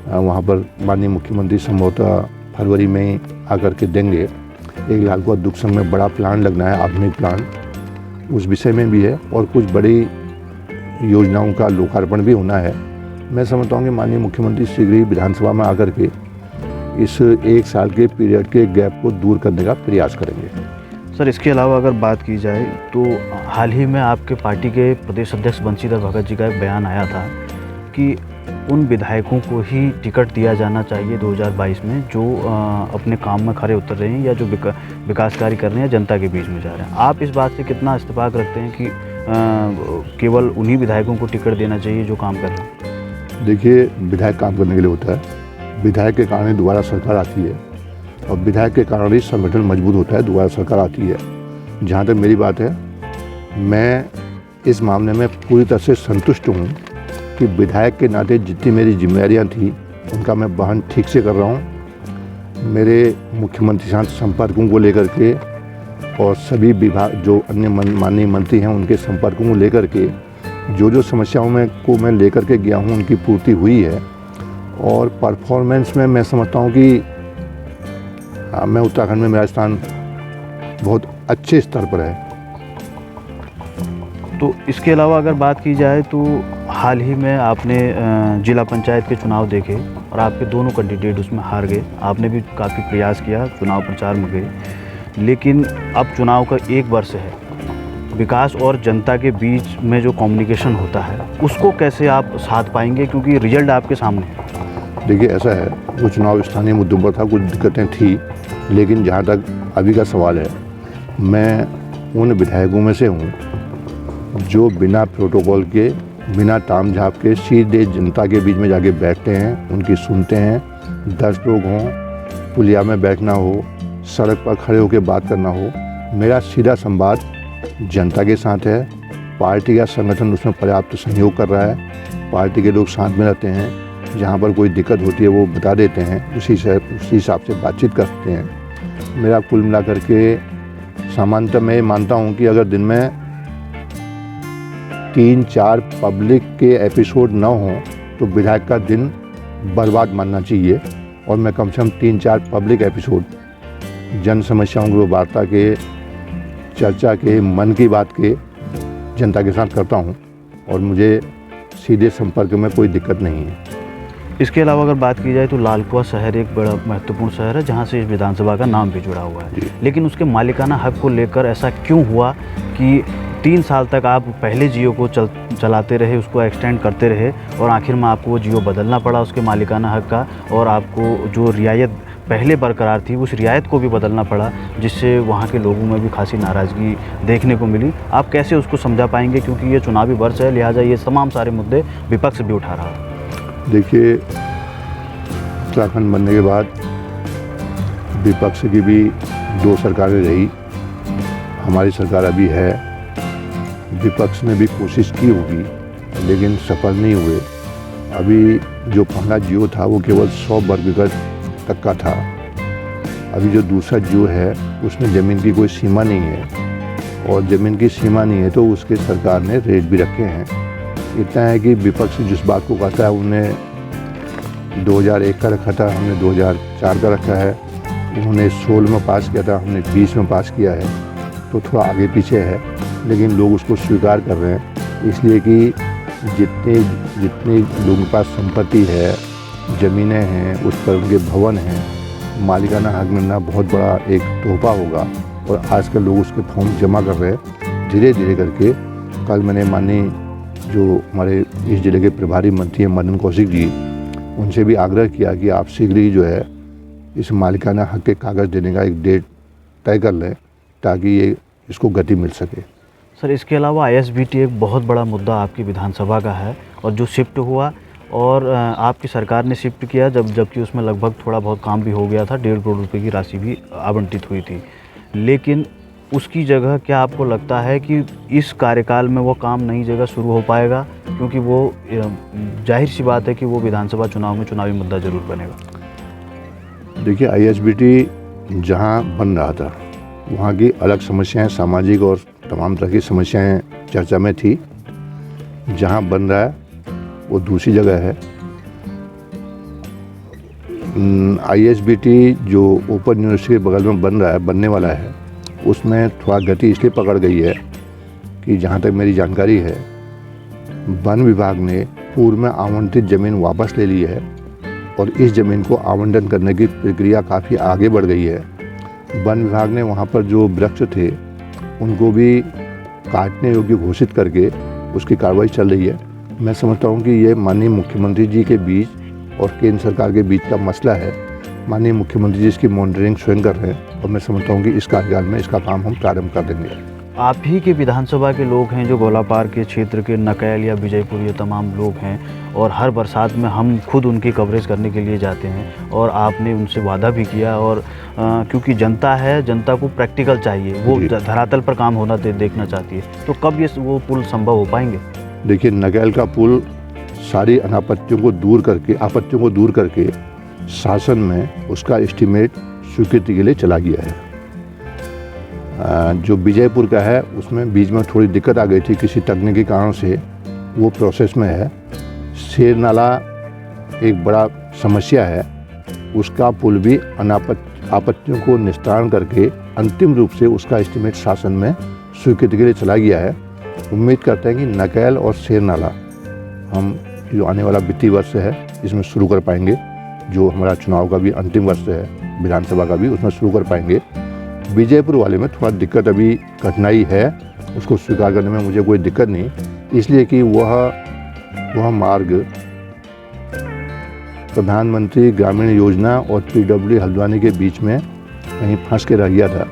वहाँ पर माननीय मुख्यमंत्री संभवतः फरवरी में ही आकर के देंगे। एक लालकुआं दुर्ग संघ में बड़ा प्लान लगना है, आधुनिक प्लान, उस विषय में भी है। और कुछ बड़ी योजनाओं का लोकार्पण भी होना है। मैं समझता हूँ कि माननीय मुख्यमंत्री शीघ्र ही विधानसभा में आकर के इस 1 साल के पीरियड के गैप को दूर करने का प्रयास करेंगे। सर, इसके अलावा अगर बात की जाए तो हाल ही में आपके पार्टी के प्रदेश अध्यक्ष बंशीधर भगत जी का एक बयान आया था कि उन विधायकों को ही टिकट दिया जाना चाहिए 2022 में जो अपने काम में खरे उतर रहे हैं या जो विकास कार्य कर रहे हैं, जनता के बीच में जा रहे हैं। आप इस बात से कितना इत्तेफाक रखते हैं कि केवल उन्हीं विधायकों को टिकट देना चाहिए जो काम कर रहे हैं? देखिए, विधायक काम करने के लिए होता है। विधायक के कारण ही दोबारा सरकार आती है और विधायक के कारण ही संगठन मजबूत होता है, दोबारा सरकार आती है। जहाँ तक मेरी बात है, मैं इस मामले में पूरी तरह से संतुष्ट हूँ कि विधायक के नाते जितनी मेरी जिम्मेदारियाँ थी उनका मैं वहन ठीक से कर रहा हूँ। मेरे मुख्यमंत्री साथ संपर्कों को लेकर के और सभी विभाग जो अन्य माननीय मंत्री हैं उनके संपर्कों को लेकर के जो समस्याओं में को मैं लेकर के गया हूँ उनकी पूर्ति हुई है। और परफॉर्मेंस में मैं समझता हूँ कि मैं उत्तराखंड में मेरा स्थान बहुत अच्छे स्तर पर है। तो इसके अलावा अगर बात की जाए तो हाल ही में आपने जिला पंचायत के चुनाव देखे और आपके दोनों कैंडिडेट उसमें हार गए। आपने भी काफ़ी प्रयास किया, चुनाव प्रचार में गए, लेकिन अब चुनाव का 1 वर्ष है। विकास और जनता के बीच में जो कम्युनिकेशन होता है उसको कैसे आप साध पाएंगे, क्योंकि रिजल्ट आपके सामने है? देखिए, ऐसा है, वो चुनाव स्थानीय मुद्दों पर था, कुछ दिक्कतें थी, लेकिन जहाँ तक अभी का सवाल है, मैं उन विधायकों में से हूँ जो बिना प्रोटोकॉल के, बिना ताम झाप के सीधे जनता के बीच में जाके बैठते हैं, उनकी सुनते हैं। 10 लोग हों, पुलिया में बैठना हो, सड़क पर खड़े होकर बात करना हो, मेरा सीधा संवाद जनता के साथ है। पार्टी का संगठन उसमें पर्याप्त सहयोग कर रहा है। पार्टी के लोग साथ में रहते हैं, जहाँ पर कोई दिक्कत होती है वो बता देते हैं, उसी हिसाब से बातचीत करते हैं। मेरा कुल मिला करके सामान्यतः मैं मानता हूँ कि अगर दिन में 3-4 पब्लिक के एपिसोड न हों तो विधायक का दिन बर्बाद मानना चाहिए। और मैं कम से कम 3-4 पब्लिक एपिसोड जन समस्याओं की वार्ता के, चर्चा के, मन की बात के जनता के साथ करता हूँ और मुझे सीधे संपर्क में कोई दिक्कत नहीं है। इसके अलावा अगर बात की जाए तो लालकुआं शहर एक बड़ा महत्वपूर्ण शहर है जहाँ से इस विधानसभा का नाम भी जुड़ा हुआ है, लेकिन उसके मालिकाना हक को लेकर ऐसा क्यों हुआ कि 3 साल तक आप पहले जियो को चलाते रहे, उसको एक्सटेंड करते रहे और आखिर में आपको वो जियो बदलना पड़ा उसके मालिकाना हक का, और आपको जो रियायत पहले बरकरार थी उस रियायत को भी बदलना पड़ा, जिससे वहाँ के लोगों में भी खासी नाराज़गी देखने को मिली। आप कैसे उसको समझा पाएंगे, क्योंकि ये चुनावी वर्ष है, लिहाजा ये तमाम सारे मुद्दे विपक्ष भी उठा रहा है? देखिए, उत्तराखंड बनने के बाद विपक्ष की भी 2 सरकारें रही, हमारी सरकार अभी है। विपक्ष ने भी कोशिश की होगी लेकिन सफल नहीं हुए। अभी जो पहला जियो था वो केवल 100 वर्ग गज तक का था। अभी जो दूसरा जियो है उसमें ज़मीन की कोई सीमा नहीं है, और ज़मीन की सीमा नहीं है तो उसके सरकार ने रेट भी रखे हैं। इतना है कि विपक्ष जिस बात को कहता है उन्होंने 2001 का रखा था, हमने 2004 का रखा है, उन्होंने 16 में पास किया था, हमने 20 में पास किया है, तो थोड़ा आगे पीछे है, लेकिन लोग उसको स्वीकार कर रहे हैं। इसलिए कि जितने लोगों के पास संपत्ति है, ज़मीनें हैं, उस पर उनके भवन हैं, मालिकाना हक मिलना बहुत बड़ा एक तोहफा होगा। और आजकल लोग उसके फॉर्म जमा कर रहे हैं धीरे धीरे करके। कल मैंने माननीय जो हमारे इस ज़िले के प्रभारी मंत्री हैं मदन कौशिक जी, उनसे भी आग्रह किया कि आप शीघ्र ही जो है इस मालिकाना हक के कागज़ देने का एक डेट तय कर लें ताकि ये इसको गति मिल सके। सर, इसके अलावा आईएसबीटी एक बहुत बड़ा मुद्दा आपकी विधानसभा का है, और जो शिफ्ट हुआ और आपकी सरकार ने शिफ्ट किया जबकि उसमें लगभग थोड़ा बहुत काम भी हो गया था, 1.5 करोड़ रुपए की राशि भी आवंटित हुई थी, लेकिन उसकी जगह क्या आपको लगता है कि इस कार्यकाल में वो काम नई जगह शुरू हो पाएगा? क्योंकि वो जाहिर सी बात है कि वो विधानसभा चुनाव में चुनावी मुद्दा ज़रूर बनेगा। देखिए, आईएसबीटी जहाँ बन रहा था वहाँ की अलग समस्याएं, सामाजिक और तमाम तरह की समस्याएं चर्चा में थी। जहाँ बन रहा है वो दूसरी जगह है। आईएसबीटी जो ओपन यूनिवर्सिटी के बगल में बन रहा है, बनने वाला है, उसमें थोड़ा गति इसलिए पकड़ गई है कि जहाँ तक मेरी जानकारी है, वन विभाग ने पूर्व में आवंटित ज़मीन वापस ले ली है और इस ज़मीन को आवंटन करने की प्रक्रिया काफ़ी आगे बढ़ गई है। वन विभाग ने वहाँ पर जो वृक्ष थे उनको भी काटने योग्य घोषित करके उसकी कार्रवाई चल रही है। मैं समझता हूँ कि ये माननीय मुख्यमंत्री जी के बीच और केंद्र सरकार के बीच का मसला है। माननीय मुख्यमंत्री जी इसकी मॉनिटरिंग स्वयं कर रहे हैं और मैं समझता हूँ कि इस कार्यकाल में इसका काम हम प्रारंभ कर देंगे। आप ही के विधानसभा के लोग हैं जो गोलापार के क्षेत्र के नकैल या विजयपुर, ये तमाम लोग हैं, और हर बरसात में हम खुद उनकी कवरेज करने के लिए जाते हैं, और आपने उनसे वादा भी किया। और क्योंकि जनता है, जनता को प्रैक्टिकल चाहिए, वो धरातल पर काम होना देखना चाहती है, तो कब ये वो पुल संभव हो पाएंगे? देखिए, नकैल का पुल सारी आपत्तियों को दूर करके शासन में उसका एस्टीमेट स्वीकृति के लिए चला गया है। जो विजयपुर का है उसमें बीच में थोड़ी दिक्कत आ गई थी किसी तकनीकी कारण से, वो प्रोसेस में है। शेर नाला एक बड़ा समस्या है, उसका पुल भी आपत्तियों को निस्तारण करके अंतिम रूप से उसका एस्टीमेट शासन में स्वीकृति के लिए चला गया है। उम्मीद करते हैं कि नकैल और शेर नाला हम जो आने वाला वित्तीय वर्ष है इसमें शुरू कर पाएंगे। जो हमारा चुनाव का भी अंतिम वर्ष है, विधानसभा का भी, उसमें शुरू कर पाएंगे। विजयपुर वाले में थोड़ा दिक्कत, अभी कठिनाई है, उसको स्वीकार करने में मुझे कोई दिक्कत नहीं, इसलिए कि वह मार्ग प्रधानमंत्री ग्रामीण योजना और पीडब्ल्यूडी हल्द्वानी के बीच में कहीं फंस के रह गया था।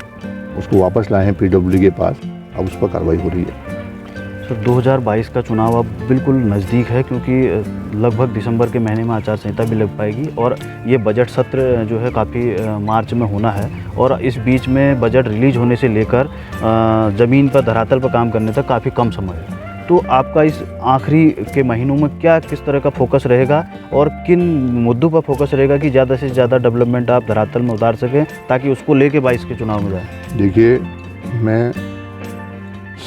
उसको वापस लाए हैं पीडब्ल्यूडी के पास, अब उस पर कार्रवाई हो रही है। सर, 2022 का चुनाव अब बिल्कुल नज़दीक है, क्योंकि लगभग दिसंबर के महीने में आचार संहिता भी लग पाएगी, और ये बजट सत्र जो है काफ़ी मार्च में होना है, और इस बीच में बजट रिलीज होने से लेकर ज़मीन पर, धरातल पर काम करने तक काफ़ी कम समय है। तो आपका इस आखिरी के महीनों में किस तरह का फोकस रहेगा, और किन मुद्दों पर फोकस रहेगा कि ज़्यादा से ज़्यादा डेवलपमेंट आप धरातल में उतार सकें, ताकि उसको लेके 22 के चुनाव में जाए? देखिए, मैं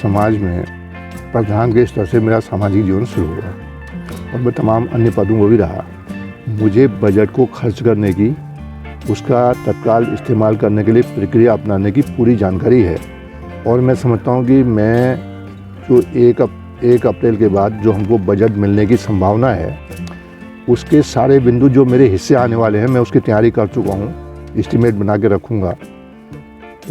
समाज में प्रधान के स्तर से मेरा सामाजिक जीवन शुरू हुआ और मैं तमाम अन्य पदों में भी रहा। मुझे बजट को खर्च करने की, उसका तत्काल इस्तेमाल करने के लिए प्रक्रिया अपनाने की पूरी जानकारी है, और मैं समझता हूँ कि मैं जो 1 अप्रैल के बाद जो हमको बजट मिलने की संभावना है, उसके सारे बिंदु जो मेरे हिस्से आने वाले हैं, मैं उसकी तैयारी कर चुका हूँ, एस्टीमेट बना के रखूँगा।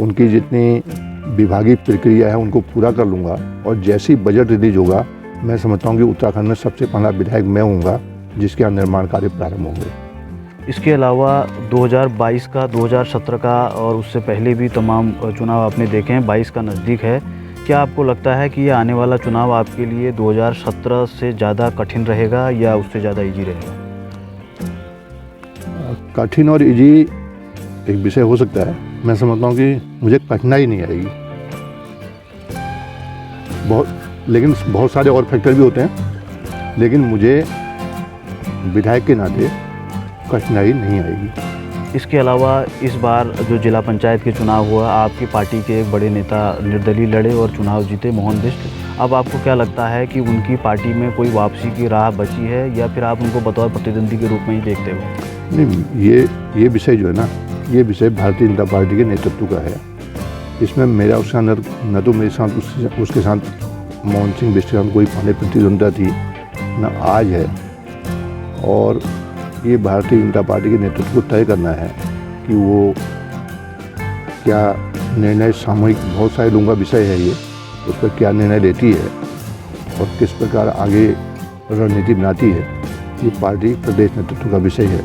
उनकी जितनी विभागीय प्रक्रिया है उनको पूरा कर लूँगा, और जैसे ही बजट रिलीज होगा, मैं समझता हूँ कि उत्तराखंड में सबसे पहला विधायक मैं हूँगा जिसके यहाँ निर्माण कार्य प्रारंभ होंगे। इसके अलावा 2022 का, 2017 का और उससे पहले भी तमाम चुनाव आपने देखे हैं, 22 का नज़दीक है। क्या आपको लगता है कि ये आने वाला चुनाव आपके लिए 2017 से ज़्यादा कठिन रहेगा या उससे ज़्यादा ईजी रहेगा? कठिन और ईजी एक विषय हो सकता है। मैं समझता हूँ कि मुझे कठिनाई नहीं आएगी, लेकिन बहुत सारे और फैक्टर भी होते हैं, लेकिन मुझे विधायक के नाते कठिनाई नहीं आएगी। इसके अलावा इस बार जो जिला पंचायत के चुनाव हुआ, आपकी पार्टी के एक बड़े नेता निर्दलीय लड़े और चुनाव जीते, मोहन बिष्ट। अब आपको क्या लगता है कि उनकी पार्टी में कोई वापसी की राह बची है या फिर आप उनको बतौर प्रतिद्वंदी के रूप में ही देखते हो? नहीं, ये विषय जो है ना, ये विषय भारतीय जनता पार्टी के नेतृत्व का है। इसमें मेरा उसका न तो मेरे साथ उसके साथ मोहन सिंह बिष्ट के साथ कोई पहले प्रतिद्वंद्विता थी, न आज है। और ये भारतीय जनता पार्टी के नेतृत्व को तय करना है कि वो क्या निर्णय, सामूहिक बहुत सारे लोगों का विषय है ये, उस पर क्या निर्णय लेती है और किस प्रकार आगे रणनीति बनाती है, ये पार्टी प्रदेश नेतृत्व का विषय है।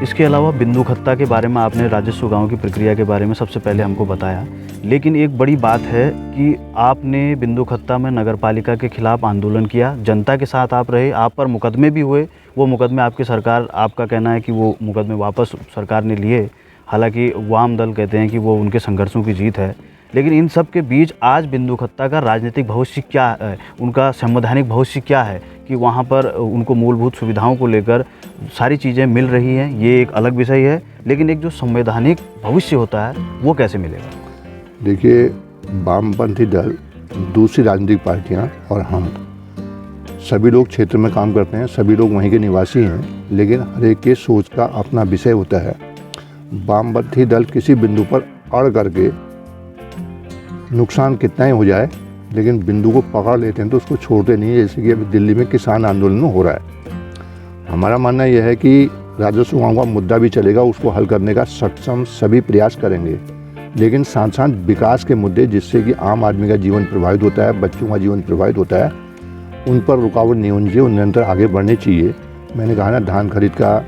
इसके अलावा बिंदु खत्ता के बारे में आपने राजस्व गांव की प्रक्रिया के बारे में सबसे पहले हमको बताया, लेकिन एक बड़ी बात है कि आपने बिंदु खत्ता में नगर पालिका के खिलाफ आंदोलन किया, जनता के साथ आप रहे, आप पर मुकदमे भी हुए। वो मुकदमे आपकी सरकार, आपका कहना है कि वो मुकदमे वापस सरकार ने लिए, हालांकि वाम दल कहते हैं कि वो उनके संघर्षों की जीत है। लेकिन इन सब के बीच आज बिंदु खत्ता का राजनीतिक भविष्य क्या है, उनका संवैधानिक भविष्य क्या है कि वहाँ पर उनको मूलभूत सुविधाओं को लेकर सारी चीज़ें मिल रही हैं, ये एक अलग विषय है। लेकिन एक जो संवैधानिक भविष्य होता है वो कैसे मिलेगा? देखिए, वामपंथी दल, दूसरी राजनीतिक पार्टियां और हम सभी लोग क्षेत्र में काम करते हैं, सभी लोग वहीं के निवासी हैं, लेकिन हर एक के सोच का अपना विषय होता है। वामपंथी दल किसी बिंदु पर अड़ करके नुकसान कितना ही हो जाए, लेकिन बिंदु को पकड़ लेते हैं तो उसको छोड़ते नहीं है, जैसे कि अभी दिल्ली में किसान आंदोलन हो रहा है। हमारा मानना यह है कि राजस्व गांव का मुद्दा भी चलेगा, उसको हल करने का सक्षम सभी प्रयास करेंगे, लेकिन साथ साथ विकास के मुद्दे जिससे कि आम आदमी का जीवन प्रभावित होता है, बच्चों का जीवन प्रभावित होता है, उन पर रुकावट नहीं होनी चाहिए, उन निरंतर आगे बढ़ने चाहिए। मैंने कहा ना, धान खरीद का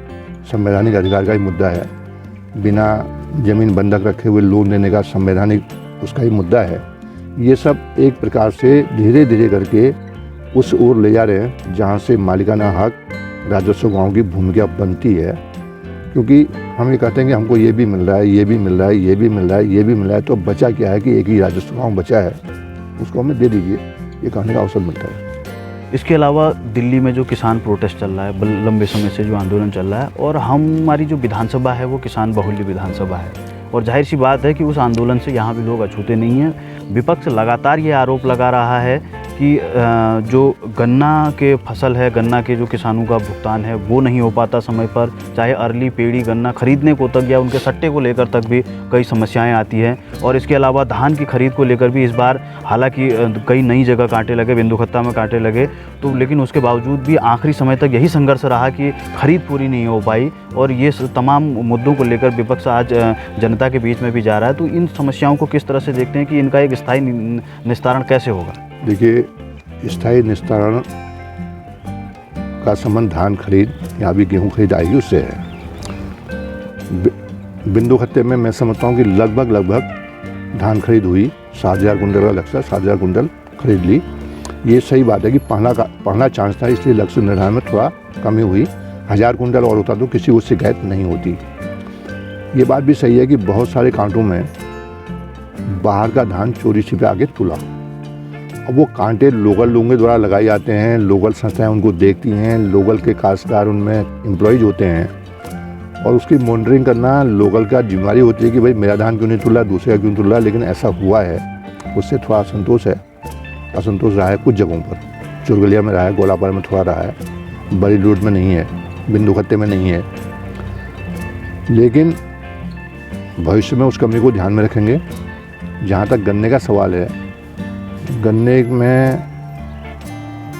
संवैधानिक अधिकार का ही मुद्दा है, बिना जमीन बंधक रखे हुए लोन देने का संवैधानिक उसका ही मुद्दा है। ये सब एक प्रकार से धीरे धीरे करके उस ओर ले जा रहे हैं जहाँ से मालिकाना हक राजस्व गांव की भूमिका बनती है। क्योंकि हम ये कहते हैं कि हमको ये भी मिल रहा है, ये भी मिल रहा है, ये भी मिल रहा है, ये भी मिल रहा है, तो बचा क्या है कि एक ही राजस्व गांव बचा है, उसको हमें दे दीजिए, ये कहने का अवसर मिलता है। इसके अलावा दिल्ली में जो किसान प्रोटेस्ट चल रहा है, लंबे समय से जो आंदोलन चल रहा है, और हमारी जो विधानसभा है वो किसान बहुल्य विधानसभा है, और जाहिर सी बात है कि उस आंदोलन से यहाँ भी लोग अछूते नहीं हैं। विपक्ष लगातार ये आरोप लगा रहा है कि जो गन्ना के फसल है, गन्ना के जो किसानों का भुगतान है वो नहीं हो पाता समय पर, चाहे अरली पेड़ी गन्ना खरीदने को तक या उनके सट्टे को लेकर तक भी कई समस्याएं आती हैं। और इसके अलावा धान की खरीद को लेकर भी इस बार हालांकि कई नई जगह कांटे लगे, बिंदु खत्ता में कांटे लगे, तो लेकिन उसके बावजूद भी आखिरी समय तक यही संघर्ष रहा कि खरीद पूरी नहीं हो पाई। और ये तमाम मुद्दों को लेकर विपक्ष आज जनता के बीच में भी जा रहा है। तो इन समस्याओं को किस तरह से देखते हैं कि इनका एक स्थायी निस्तारण कैसे होगा? देखिए, स्थायी निस्तारण का संबंध धान खरीद या अभी गेहूँ खरीद आएगी उससे है। बिंदु खत्ते में मैं समझता हूँ कि लगभग धान खरीद हुई, 7,000 कुंटल का लक्ष्य, 7,000 कुंटल खरीद ली। ये सही बात है कि पहला चांस था, इसलिए लक्ष्य निर्धारण में थोड़ा कमी हुई। 1,000 कुंटल और होता तो किसी को शिकायत नहीं होती। ये बात भी सही है कि बहुत सारे कांटों में बाहर का धान चोरी छिपे आके तुला। अब वो कांटे लोकल लोगों के द्वारा लगाए जाते हैं, लोकल संस्थाएं उनको देखती हैं, लोकल के काश्तकार उनमें एम्प्लॉयज होते हैं, और उसकी मॉनिटरिंग करना लोकल का जिम्मेदारी होती है कि भाई मेरा धान क्यों नहीं तुला, दूसरे का क्यों तुला। लेकिन ऐसा हुआ है, उससे थोड़ा असंतोष रहा है कुछ जगहों पर। चुरगलिया में रहा है, गोलापार में थोड़ा रहा है, बड़ी रोड में नहीं है, बिंदु खत्ते में नहीं है। लेकिन भविष्य में उस कमी को ध्यान में रखेंगे। जहाँ तक गन्ने का सवाल है, गन्ने में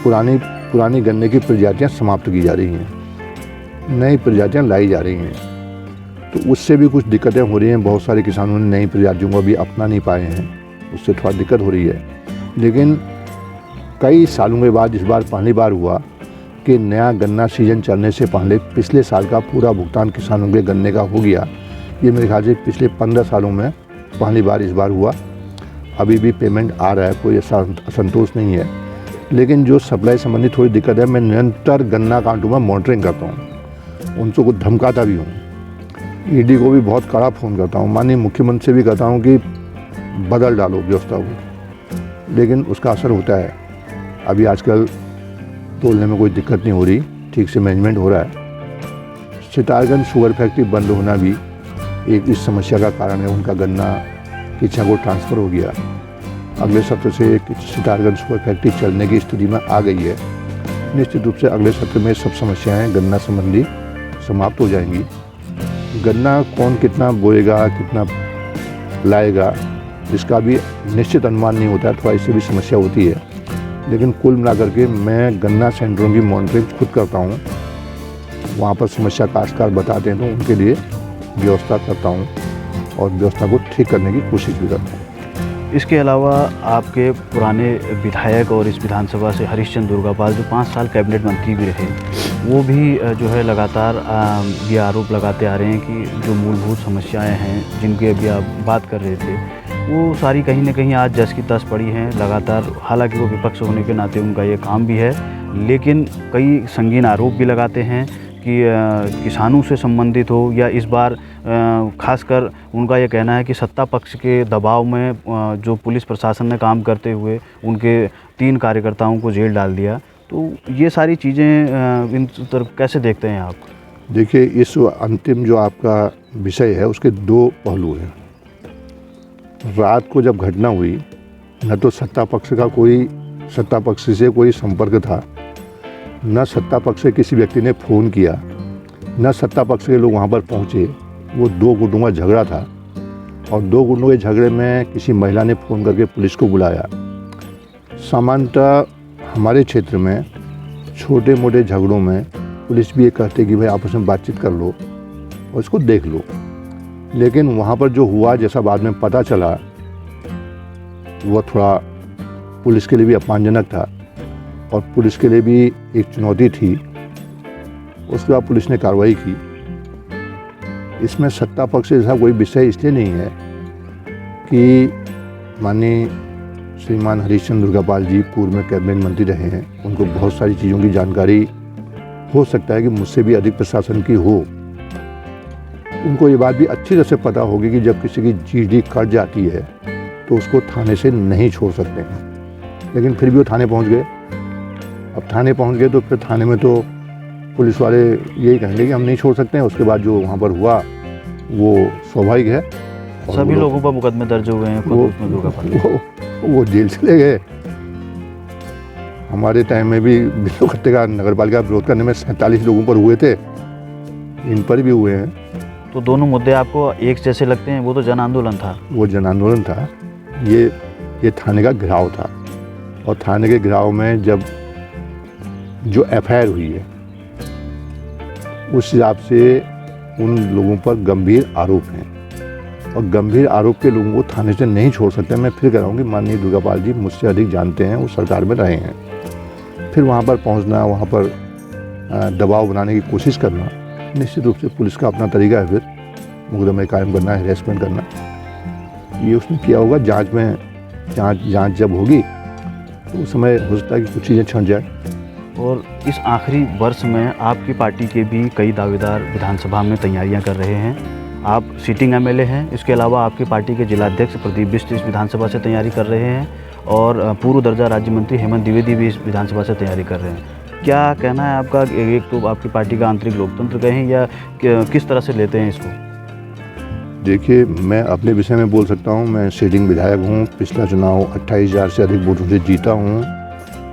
पुरानी गन्ने की प्रजातियाँ समाप्त की जा रही हैं, नई प्रजातियाँ लाई जा रही हैं, तो उससे भी कुछ दिक्कतें हो रही हैं। बहुत सारे किसानों ने नई प्रजातियों को अभी अपना नहीं पाए हैं, उससे थोड़ा दिक्कत हो रही है। लेकिन कई सालों के बाद इस बार पहली बार हुआ कि नया गन्ना सीजन चलने से पहले पिछले साल का पूरा भुगतान किसानों के गन्ने का हो गया। ये मेरे ख्याल से पिछले 15 सालों में पहली बार इस बार हुआ। अभी भी पेमेंट आ रहा है, कोई ऐसा असंतोष नहीं है। लेकिन जो सप्लाई संबंधी थोड़ी दिक्कत है, मैं निरंतर गन्ना कांटों में मॉनिटरिंग करता हूँ, उनको कुछ धमकाता भी हूँ, ईडी को भी बहुत कड़ा फ़ोन करता हूँ, माननीय मुख्यमंत्री से भी कहता हूँ कि बदल डालो व्यवस्था को, लेकिन उसका असर होता है। अभी आजकल तोलने में कोई दिक्कत नहीं हो रही, ठीक से मैनेजमेंट हो रहा है। सितारगंज शुगर फैक्ट्री बंद होना भी एक इस समस्या का कारण है। उनका गन्ना किच्छा को ट्रांसफ़र हो गया। अगले सत्र से सितारगंज शुगर फैक्ट्री चलने की स्थिति में आ गई है। निश्चित रूप से अगले सत्र में सब समस्याएं गन्ना संबंधी समाप्त हो जाएंगी। गन्ना कौन कितना बोएगा, कितना लाएगा, इसका भी निश्चित अनुमान नहीं होता है, थोड़ा इससे भी समस्या होती है। लेकिन कुल मिलाकर के मैं गन्ना सेंटरों की मॉनिटरिंग खुद करता हूँ। वहाँ पर समस्या काश्तकार बताते हैं तो उनके लिए व्यवस्था करता हूँ और व्यवस्था को ठीक करने की कोशिश भी करता हूँ। इसके अलावा आपके पुराने विधायक और इस विधानसभा से हरीशचंद्र दुर्गापाल जो 5 साल कैबिनेट मंत्री भी रहे, वो भी जो है लगातार ये आरोप लगाते आ रहे हैं कि जो मूलभूत समस्याएं हैं जिनकी अभी आप बात कर रहे थे, वो सारी कहीं ना कहीं आज जस की तस पड़ी हैं लगातार। हालांकि वो विपक्ष होने के नाते उनका ये काम भी है, लेकिन कई संगीन आरोप भी लगाते हैं कि किसानों से संबंधित हो या इस बार खासकर उनका ये कहना है कि सत्ता पक्ष के दबाव में जो पुलिस प्रशासन ने काम करते हुए उनके 3 कार्यकर्ताओं को जेल डाल दिया। तो ये सारी चीज़ें इन तरफ कैसे देखते हैं आप? देखिए, इस अंतिम जो आपका विषय है उसके 2 पहलू हैं। रात को जब घटना हुई, न तो सत्ता पक्ष से कोई संपर्क था, न सत्ता पक्ष से किसी व्यक्ति ने फ़ोन किया, न सत्ता पक्ष के लोग वहाँ पर पहुँचे। वो 2 गुटों का झगड़ा था और 2 गुटों के झगड़े में किसी महिला ने फ़ोन करके पुलिस को बुलाया। सामान्यतः हमारे क्षेत्र में छोटे मोटे झगड़ों में पुलिस भी ये कहते कि भाई आपस में बातचीत कर लो और इसको देख लो। लेकिन वहाँ पर जो हुआ, जैसा बाद में पता चला, वह थोड़ा पुलिस के लिए भी अपमानजनक था और पुलिस के लिए भी एक चुनौती थी। उसके बाद पुलिस ने कार्रवाई की। इसमें सत्ता पक्ष जैसा कोई विषय इसलिए नहीं है कि माननीय श्रीमान हरीशचंद्र दुर्गापाल जी पूर्व में कैबिनेट मंत्री रहे हैं, उनको बहुत सारी चीज़ों की जानकारी हो सकता है कि मुझसे भी अधिक प्रशासन की हो। उनको ये बात भी अच्छी तरह से पता होगी कि जब किसी की जीडी कट जाती है तो उसको थाने से नहीं छोड़ सकते हैं। लेकिन फिर भी वो थाने पहुंच गए। अब थाने पहुंच गए तो फिर थाने में तो पुलिस वाले यही कहेंगे कि हम नहीं छोड़ सकते हैं। उसके बाद जो वहाँ पर हुआ वो स्वाभाविक है। सभी लोगों पर मुकदमे दर्ज हुए हैं। वो जेल चले गए। हमारे टाइम में भी बिल्लो खत्ते का नगर पालिका विरोध करने में 47 लोगों पर हुए थे, इन पर भी हुए हैं। तो दोनों मुद्दे आपको एक जैसे लगते हैं? वो तो जन आंदोलन था। वो जन आंदोलन था, ये थाने का घेराव था। और थाने के घेराव में जब जो एफआईआर हुई है उस हिसाब से उन लोगों पर गंभीर आरोप हैं और गंभीर आरोप के लोगों को थाने से नहीं छोड़ सकते। मैं फिर कह रहा हूँ कि माननीय दुर्गापाल जी मुझसे अधिक जानते हैं, वो सरकार में रहे हैं। फिर वहाँ पर पहुँचना, वहाँ पर दबाव बनाने की कोशिश करना, निश्चित रूप से पुलिस का अपना तरीका है। फिर मुकदमे कायम करना, हैरेसमेंट करना, ये उसने किया होगा। जांच जब होगी तो उस समय हो सकता है कि कुछ चीज़ें छंट जाए। और इस आखिरी वर्ष में आपकी पार्टी के भी कई दावेदार विधानसभा में तैयारियां कर रहे हैं। आप सिटिंग एमएलए हैं, इसके अलावा आपकी पार्टी के जिलाध्यक्ष प्रदीप बिष्ट इस विधानसभा से तैयारी कर रहे हैं और पूर्व दर्जा राज्य मंत्री हेमंत द्विवेदी भी इस विधानसभा से तैयारी कर रहे हैं। क्या कहना है आपका? एक तो आपकी पार्टी का आंतरिक लोकतंत्र कहें या किस तरह से लेते हैं इसको? देखिए, मैं अपने विषय में बोल सकता हूँ। मैं सिटिंग विधायक हूँ। पिछला चुनाव 28,000 से अधिक वोटों से जीता हूँ।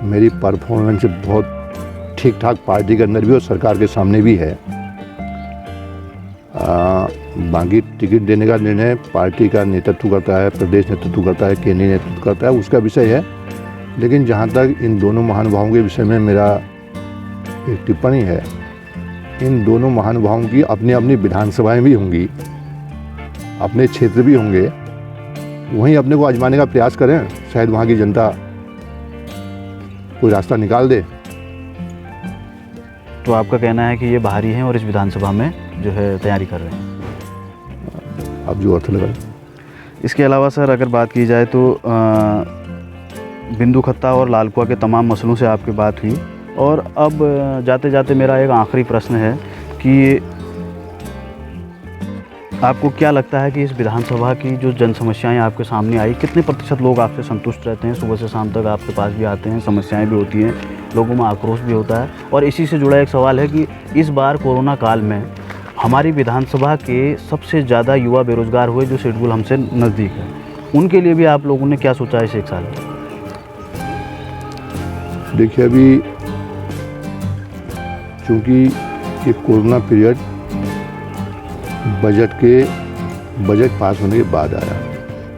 मेरी परफॉर्मेंस बहुत ठीक ठाक पार्टी के अंदर भी और सरकार के सामने भी है। बाकी टिकट देने का निर्णय पार्टी का नेतृत्व करता है, प्रदेश नेतृत्व करता है, केंद्रीय नेतृत्व करता है, उसका विषय है। लेकिन जहाँ तक इन दोनों महानुभावों के विषय में मेरा एक टिप्पणी है, इन दोनों महानुभावों की अपनी अपनी विधानसभाएं भी होंगी, अपने क्षेत्र भी होंगे। वहीं अपने को आजमाने का प्रयास करें, शायद वहाँ की जनता कोई रास्ता निकाल दे। तो आपका कहना है कि ये बाहरी हैं और इस विधानसभा में जो है तैयारी कर रहे हैं? अब जो अर्थ लगा। इसके अलावा सर अगर बात की जाए तो बिंदु खत्ता और लाल कुआं के तमाम मसलों से आपकी बात हुई और अब जाते जाते मेरा एक आखिरी प्रश्न है कि आपको क्या लगता है कि इस विधानसभा की जो जन समस्याएं आपके सामने आई, कितने प्रतिशत लोग आपसे संतुष्ट रहते हैं? सुबह से शाम तक आपके पास भी आते हैं, समस्याएं भी होती हैं, लोगों में आक्रोश भी होता है। और इसी से जुड़ा एक सवाल है कि इस बार कोरोना काल में हमारी विधानसभा के सबसे ज़्यादा युवा बेरोजगार हुए जो शेड्यूल हमसे नज़दीक है, उनके लिए भी आप लोगों ने क्या सोचा इस 1 साल में? देखिए, अभी चूँकि ये कोरोना पीरियड बजट पास होने के बाद आया,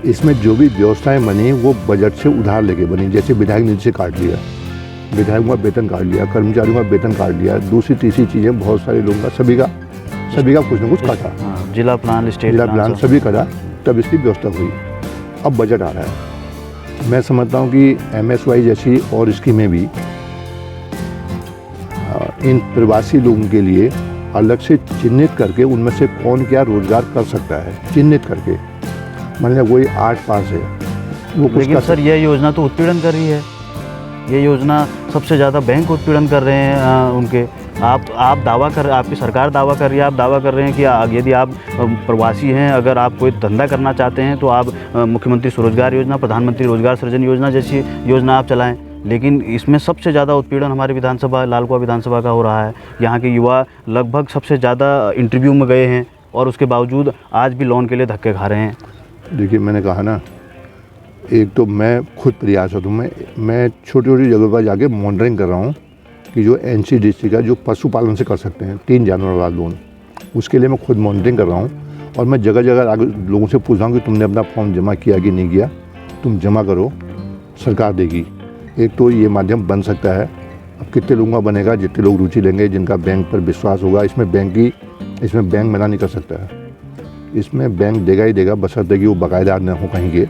इसमें जो भी व्यवस्थाएं बनी वो बजट से उधार लेके बनी। जैसे विधायक निधि से काट लिया, विधायकों का वेतन काट लिया, कर्मचारियों का वेतन काट लिया, दूसरी तीसरी चीज़ें बहुत सारे लोगों का सभी का कुछ ना कुछ काटा। जिला प्लान, स्टेट प्लान सभी कटा, तब इसकी व्यवस्था हुई। अब बजट आ रहा है, मैं समझता हूँ कि MSY जैसी और स्कीमें भी इन प्रवासी लोगों के लिए अलग से चिन्हित करके उनमें से कौन क्या रोजगार कर सकता है, चिन्हित करके। मान लिया कोई आर्ट पास है, वो कुछ लेकिन सर यह योजना तो उत्पीड़न कर रही है। ये योजना सबसे ज़्यादा बैंक उत्पीड़न कर रहे हैं उनके। आप दावा कर, आपकी सरकार दावा कर रही है, आप दावा कर रहे हैं कि यदि आप प्रवासी हैं, अगर आप कोई धंधा करना चाहते हैं तो आप मुख्यमंत्री स्वरोजगार योजना, प्रधानमंत्री रोजगार सृजन योजना जैसी योजना आप चलाएं। लेकिन इसमें सबसे ज़्यादा उत्पीड़न हमारी विधानसभा, लालकुआं विधानसभा का हो रहा है। यहाँ के युवा लगभग सबसे ज़्यादा इंटरव्यू में गए हैं और उसके बावजूद आज भी लोन के लिए धक्के खा रहे हैं। देखिए, मैंने कहा ना, एक तो मैं खुद प्रयासरत हूँ, मैं छोटी छोटी जगह पर जाके मॉनिटरिंग कर रहा हूँ कि जो NCDC का जो पशुपालन से कर सकते हैं 3 जानवर वाला लोन, उसके लिए मैं खुद मॉनिटरिंग कर रहा हूँ। और मैं जगह जगह आगे लोगों से पूछ रहा हूँ कि तुमने अपना फॉर्म जमा किया कि नहीं किया, तुम जमा करो, सरकार देगी। एक तो ये माध्यम बन सकता है। अब कितने लोगों का बनेगा? जितने लोग रुचि लेंगे, जिनका बैंक पर विश्वास होगा। इसमें बैंक मना नहीं कर सकता है, इसमें बैंक देगा ही देगा, बशर्ते कि वो बाकायदा न हो कहीं के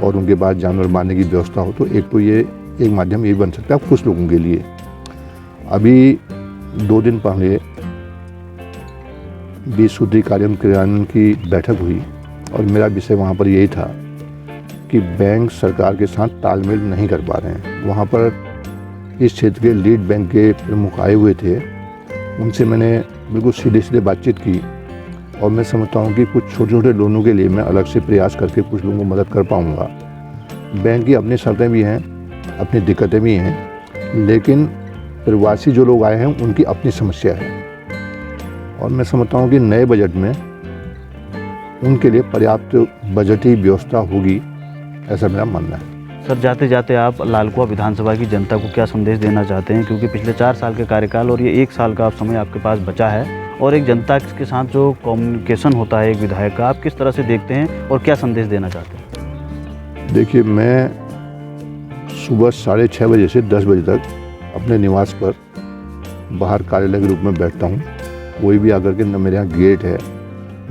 और उनके पास जानवर मारने की व्यवस्था हो। तो एक तो ये एक माध्यम ये बन सकता है कुछ लोगों के लिए। अभी 2 दिन पहले 20 सूत्री कार्यान्वयन की बैठक हुई और मेरा विषय वहाँ पर यही था कि बैंक सरकार के साथ तालमेल नहीं कर पा रहे हैं। वहाँ पर इस क्षेत्र के लीड बैंक के प्रमुख आए हुए थे, उनसे मैंने बिल्कुल सीधे सीधे बातचीत की और मैं समझता हूँ कि कुछ छोटे छोटे लोनों के लिए मैं अलग से प्रयास करके कुछ लोगों को मदद कर पाऊँगा। बैंक की अपनी शर्तें भी हैं, अपनी दिक्कतें भी हैं, लेकिन प्रवासी जो लोग आए हैं उनकी अपनी समस्या है और मैं समझता हूँ कि नए बजट में उनके लिए पर्याप्त बजटीय व्यवस्था होगी, ऐसा मेरा मानना है। सर, जाते जाते आप लालकुआं विधानसभा की जनता को क्या संदेश देना चाहते हैं? क्योंकि पिछले 4 साल के कार्यकाल और ये 1 साल का समय आपके पास बचा है, और एक जनता के साथ जो कम्युनिकेशन होता है एक विधायक का, आप किस तरह से देखते हैं और क्या संदेश देना चाहते हैं? देखिए, मैं सुबह 6:30 बजे से 10 बजे तक अपने निवास पर बाहर कार्यालय के रूप में बैठता हूँ। कोई भी आकर के, न मेरे यहाँ गेट है,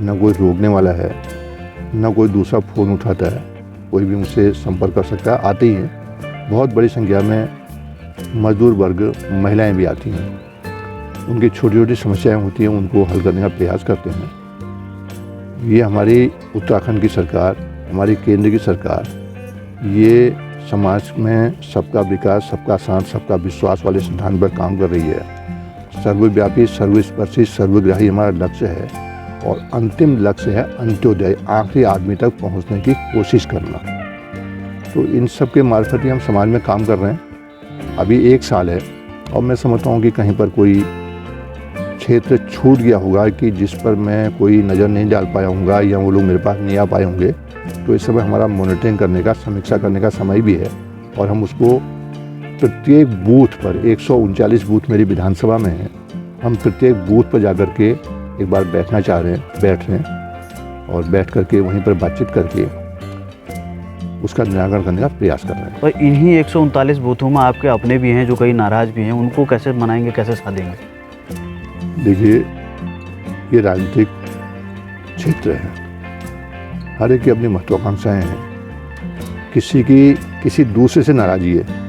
न कोई रोकने वाला है, न कोई दूसरा फ़ोन उठाता है, कोई भी मुझसे संपर्क कर सकता है। आते ही हैं, बहुत बड़ी संख्या में मजदूर वर्ग, महिलाएं भी आती हैं, उनकी छोटी छोटी समस्याएं होती हैं, उनको हल करने का प्रयास करते हैं। ये हमारी उत्तराखंड की सरकार, हमारी केंद्र की सरकार, ये समाज में सबका विकास, सबका साथ, सबका विश्वास वाले सिद्धांत पर काम कर रही है। सर्वव्यापी, सर्वस्पर्शी, सर्वग्राही हमारा लक्ष्य है और अंतिम लक्ष्य है अंत्योदय, आखिरी आदमी तक पहुंचने की कोशिश करना। तो इन सब के मार्फत ही हम समाज में काम कर रहे हैं। अभी 1 साल है और मैं समझता हूँ कि कहीं पर कोई क्षेत्र छूट गया होगा कि जिस पर मैं कोई नज़र नहीं डाल पाया हूँगा या वो लोग मेरे पास नहीं आ पाए होंगे। तो इस समय हमारा मॉनिटरिंग करने का, समीक्षा करने का समय भी है और हम उसको प्रत्येक बूथ पर, 139 बूथ मेरी विधानसभा में है, हम प्रत्येक बूथ पर जाकर के एक बार बैठना चाह रहे हैं, बैठ रहे हैं और बैठ करके वहीं पर बातचीत करके उसका निराकरण करने का प्रयास कर रहे हैं। और इन्हीं 139 बूथों में आपके अपने भी हैं जो कई नाराज़ भी हैं, उनको कैसे मनाएंगे, कैसे साधेंगे? देखिए, ये राजनीतिक क्षेत्र है, हर एक की अपनी महत्वाकांक्षाएं हैं। किसी दूसरे से नाराज़गी है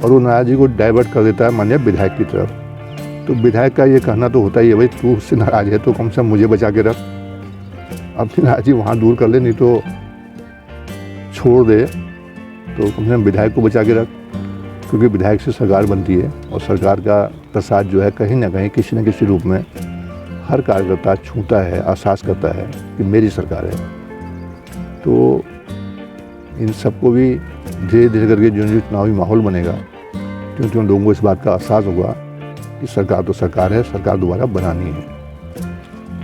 और वो नाराज़गी को डाइवर्ट कर देता है माननीय विधायक की तरफ। तो विधायक का ये कहना तो होता ही है, भाई तू उससे नाराज़ है तो कम से कम मुझे बचा के रख, अपनी नाराज़गी वहाँ दूर कर ले, नहीं तो छोड़ दे, तो कम से कम विधायक को बचा के रख। क्योंकि विधायक से सरकार बनती है और सरकार का प्रसाद जो है कहीं ना कहीं किसी न किसी रूप में हर कार्यकर्ता छूता है, एहसास करता है कि मेरी सरकार है। तो इन सबको भी धीरे धीरे करके जो जो चुनावी माहौल बनेगा, क्योंकि लोगों को इस बात का एहसास होगा कि सरकार तो सरकार है, सरकार दोबारा बनानी है।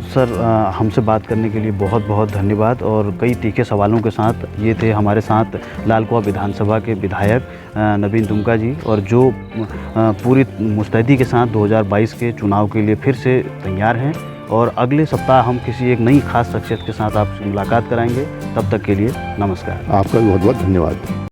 सर, हमसे बात करने के लिए बहुत बहुत धन्यवाद। और कई तीखे सवालों के साथ ये थे हमारे साथ लाल कुआं विधानसभा के विधायक नवीन दुमका जी, और जो पूरी मुस्तैदी के साथ 2022 के चुनाव के लिए फिर से तैयार हैं। और अगले सप्ताह हम किसी एक नई खास शख्सियत के साथ आपसे मुलाकात कराएंगे। तब तक के लिए नमस्कार। आपका बहुत बहुत धन्यवाद।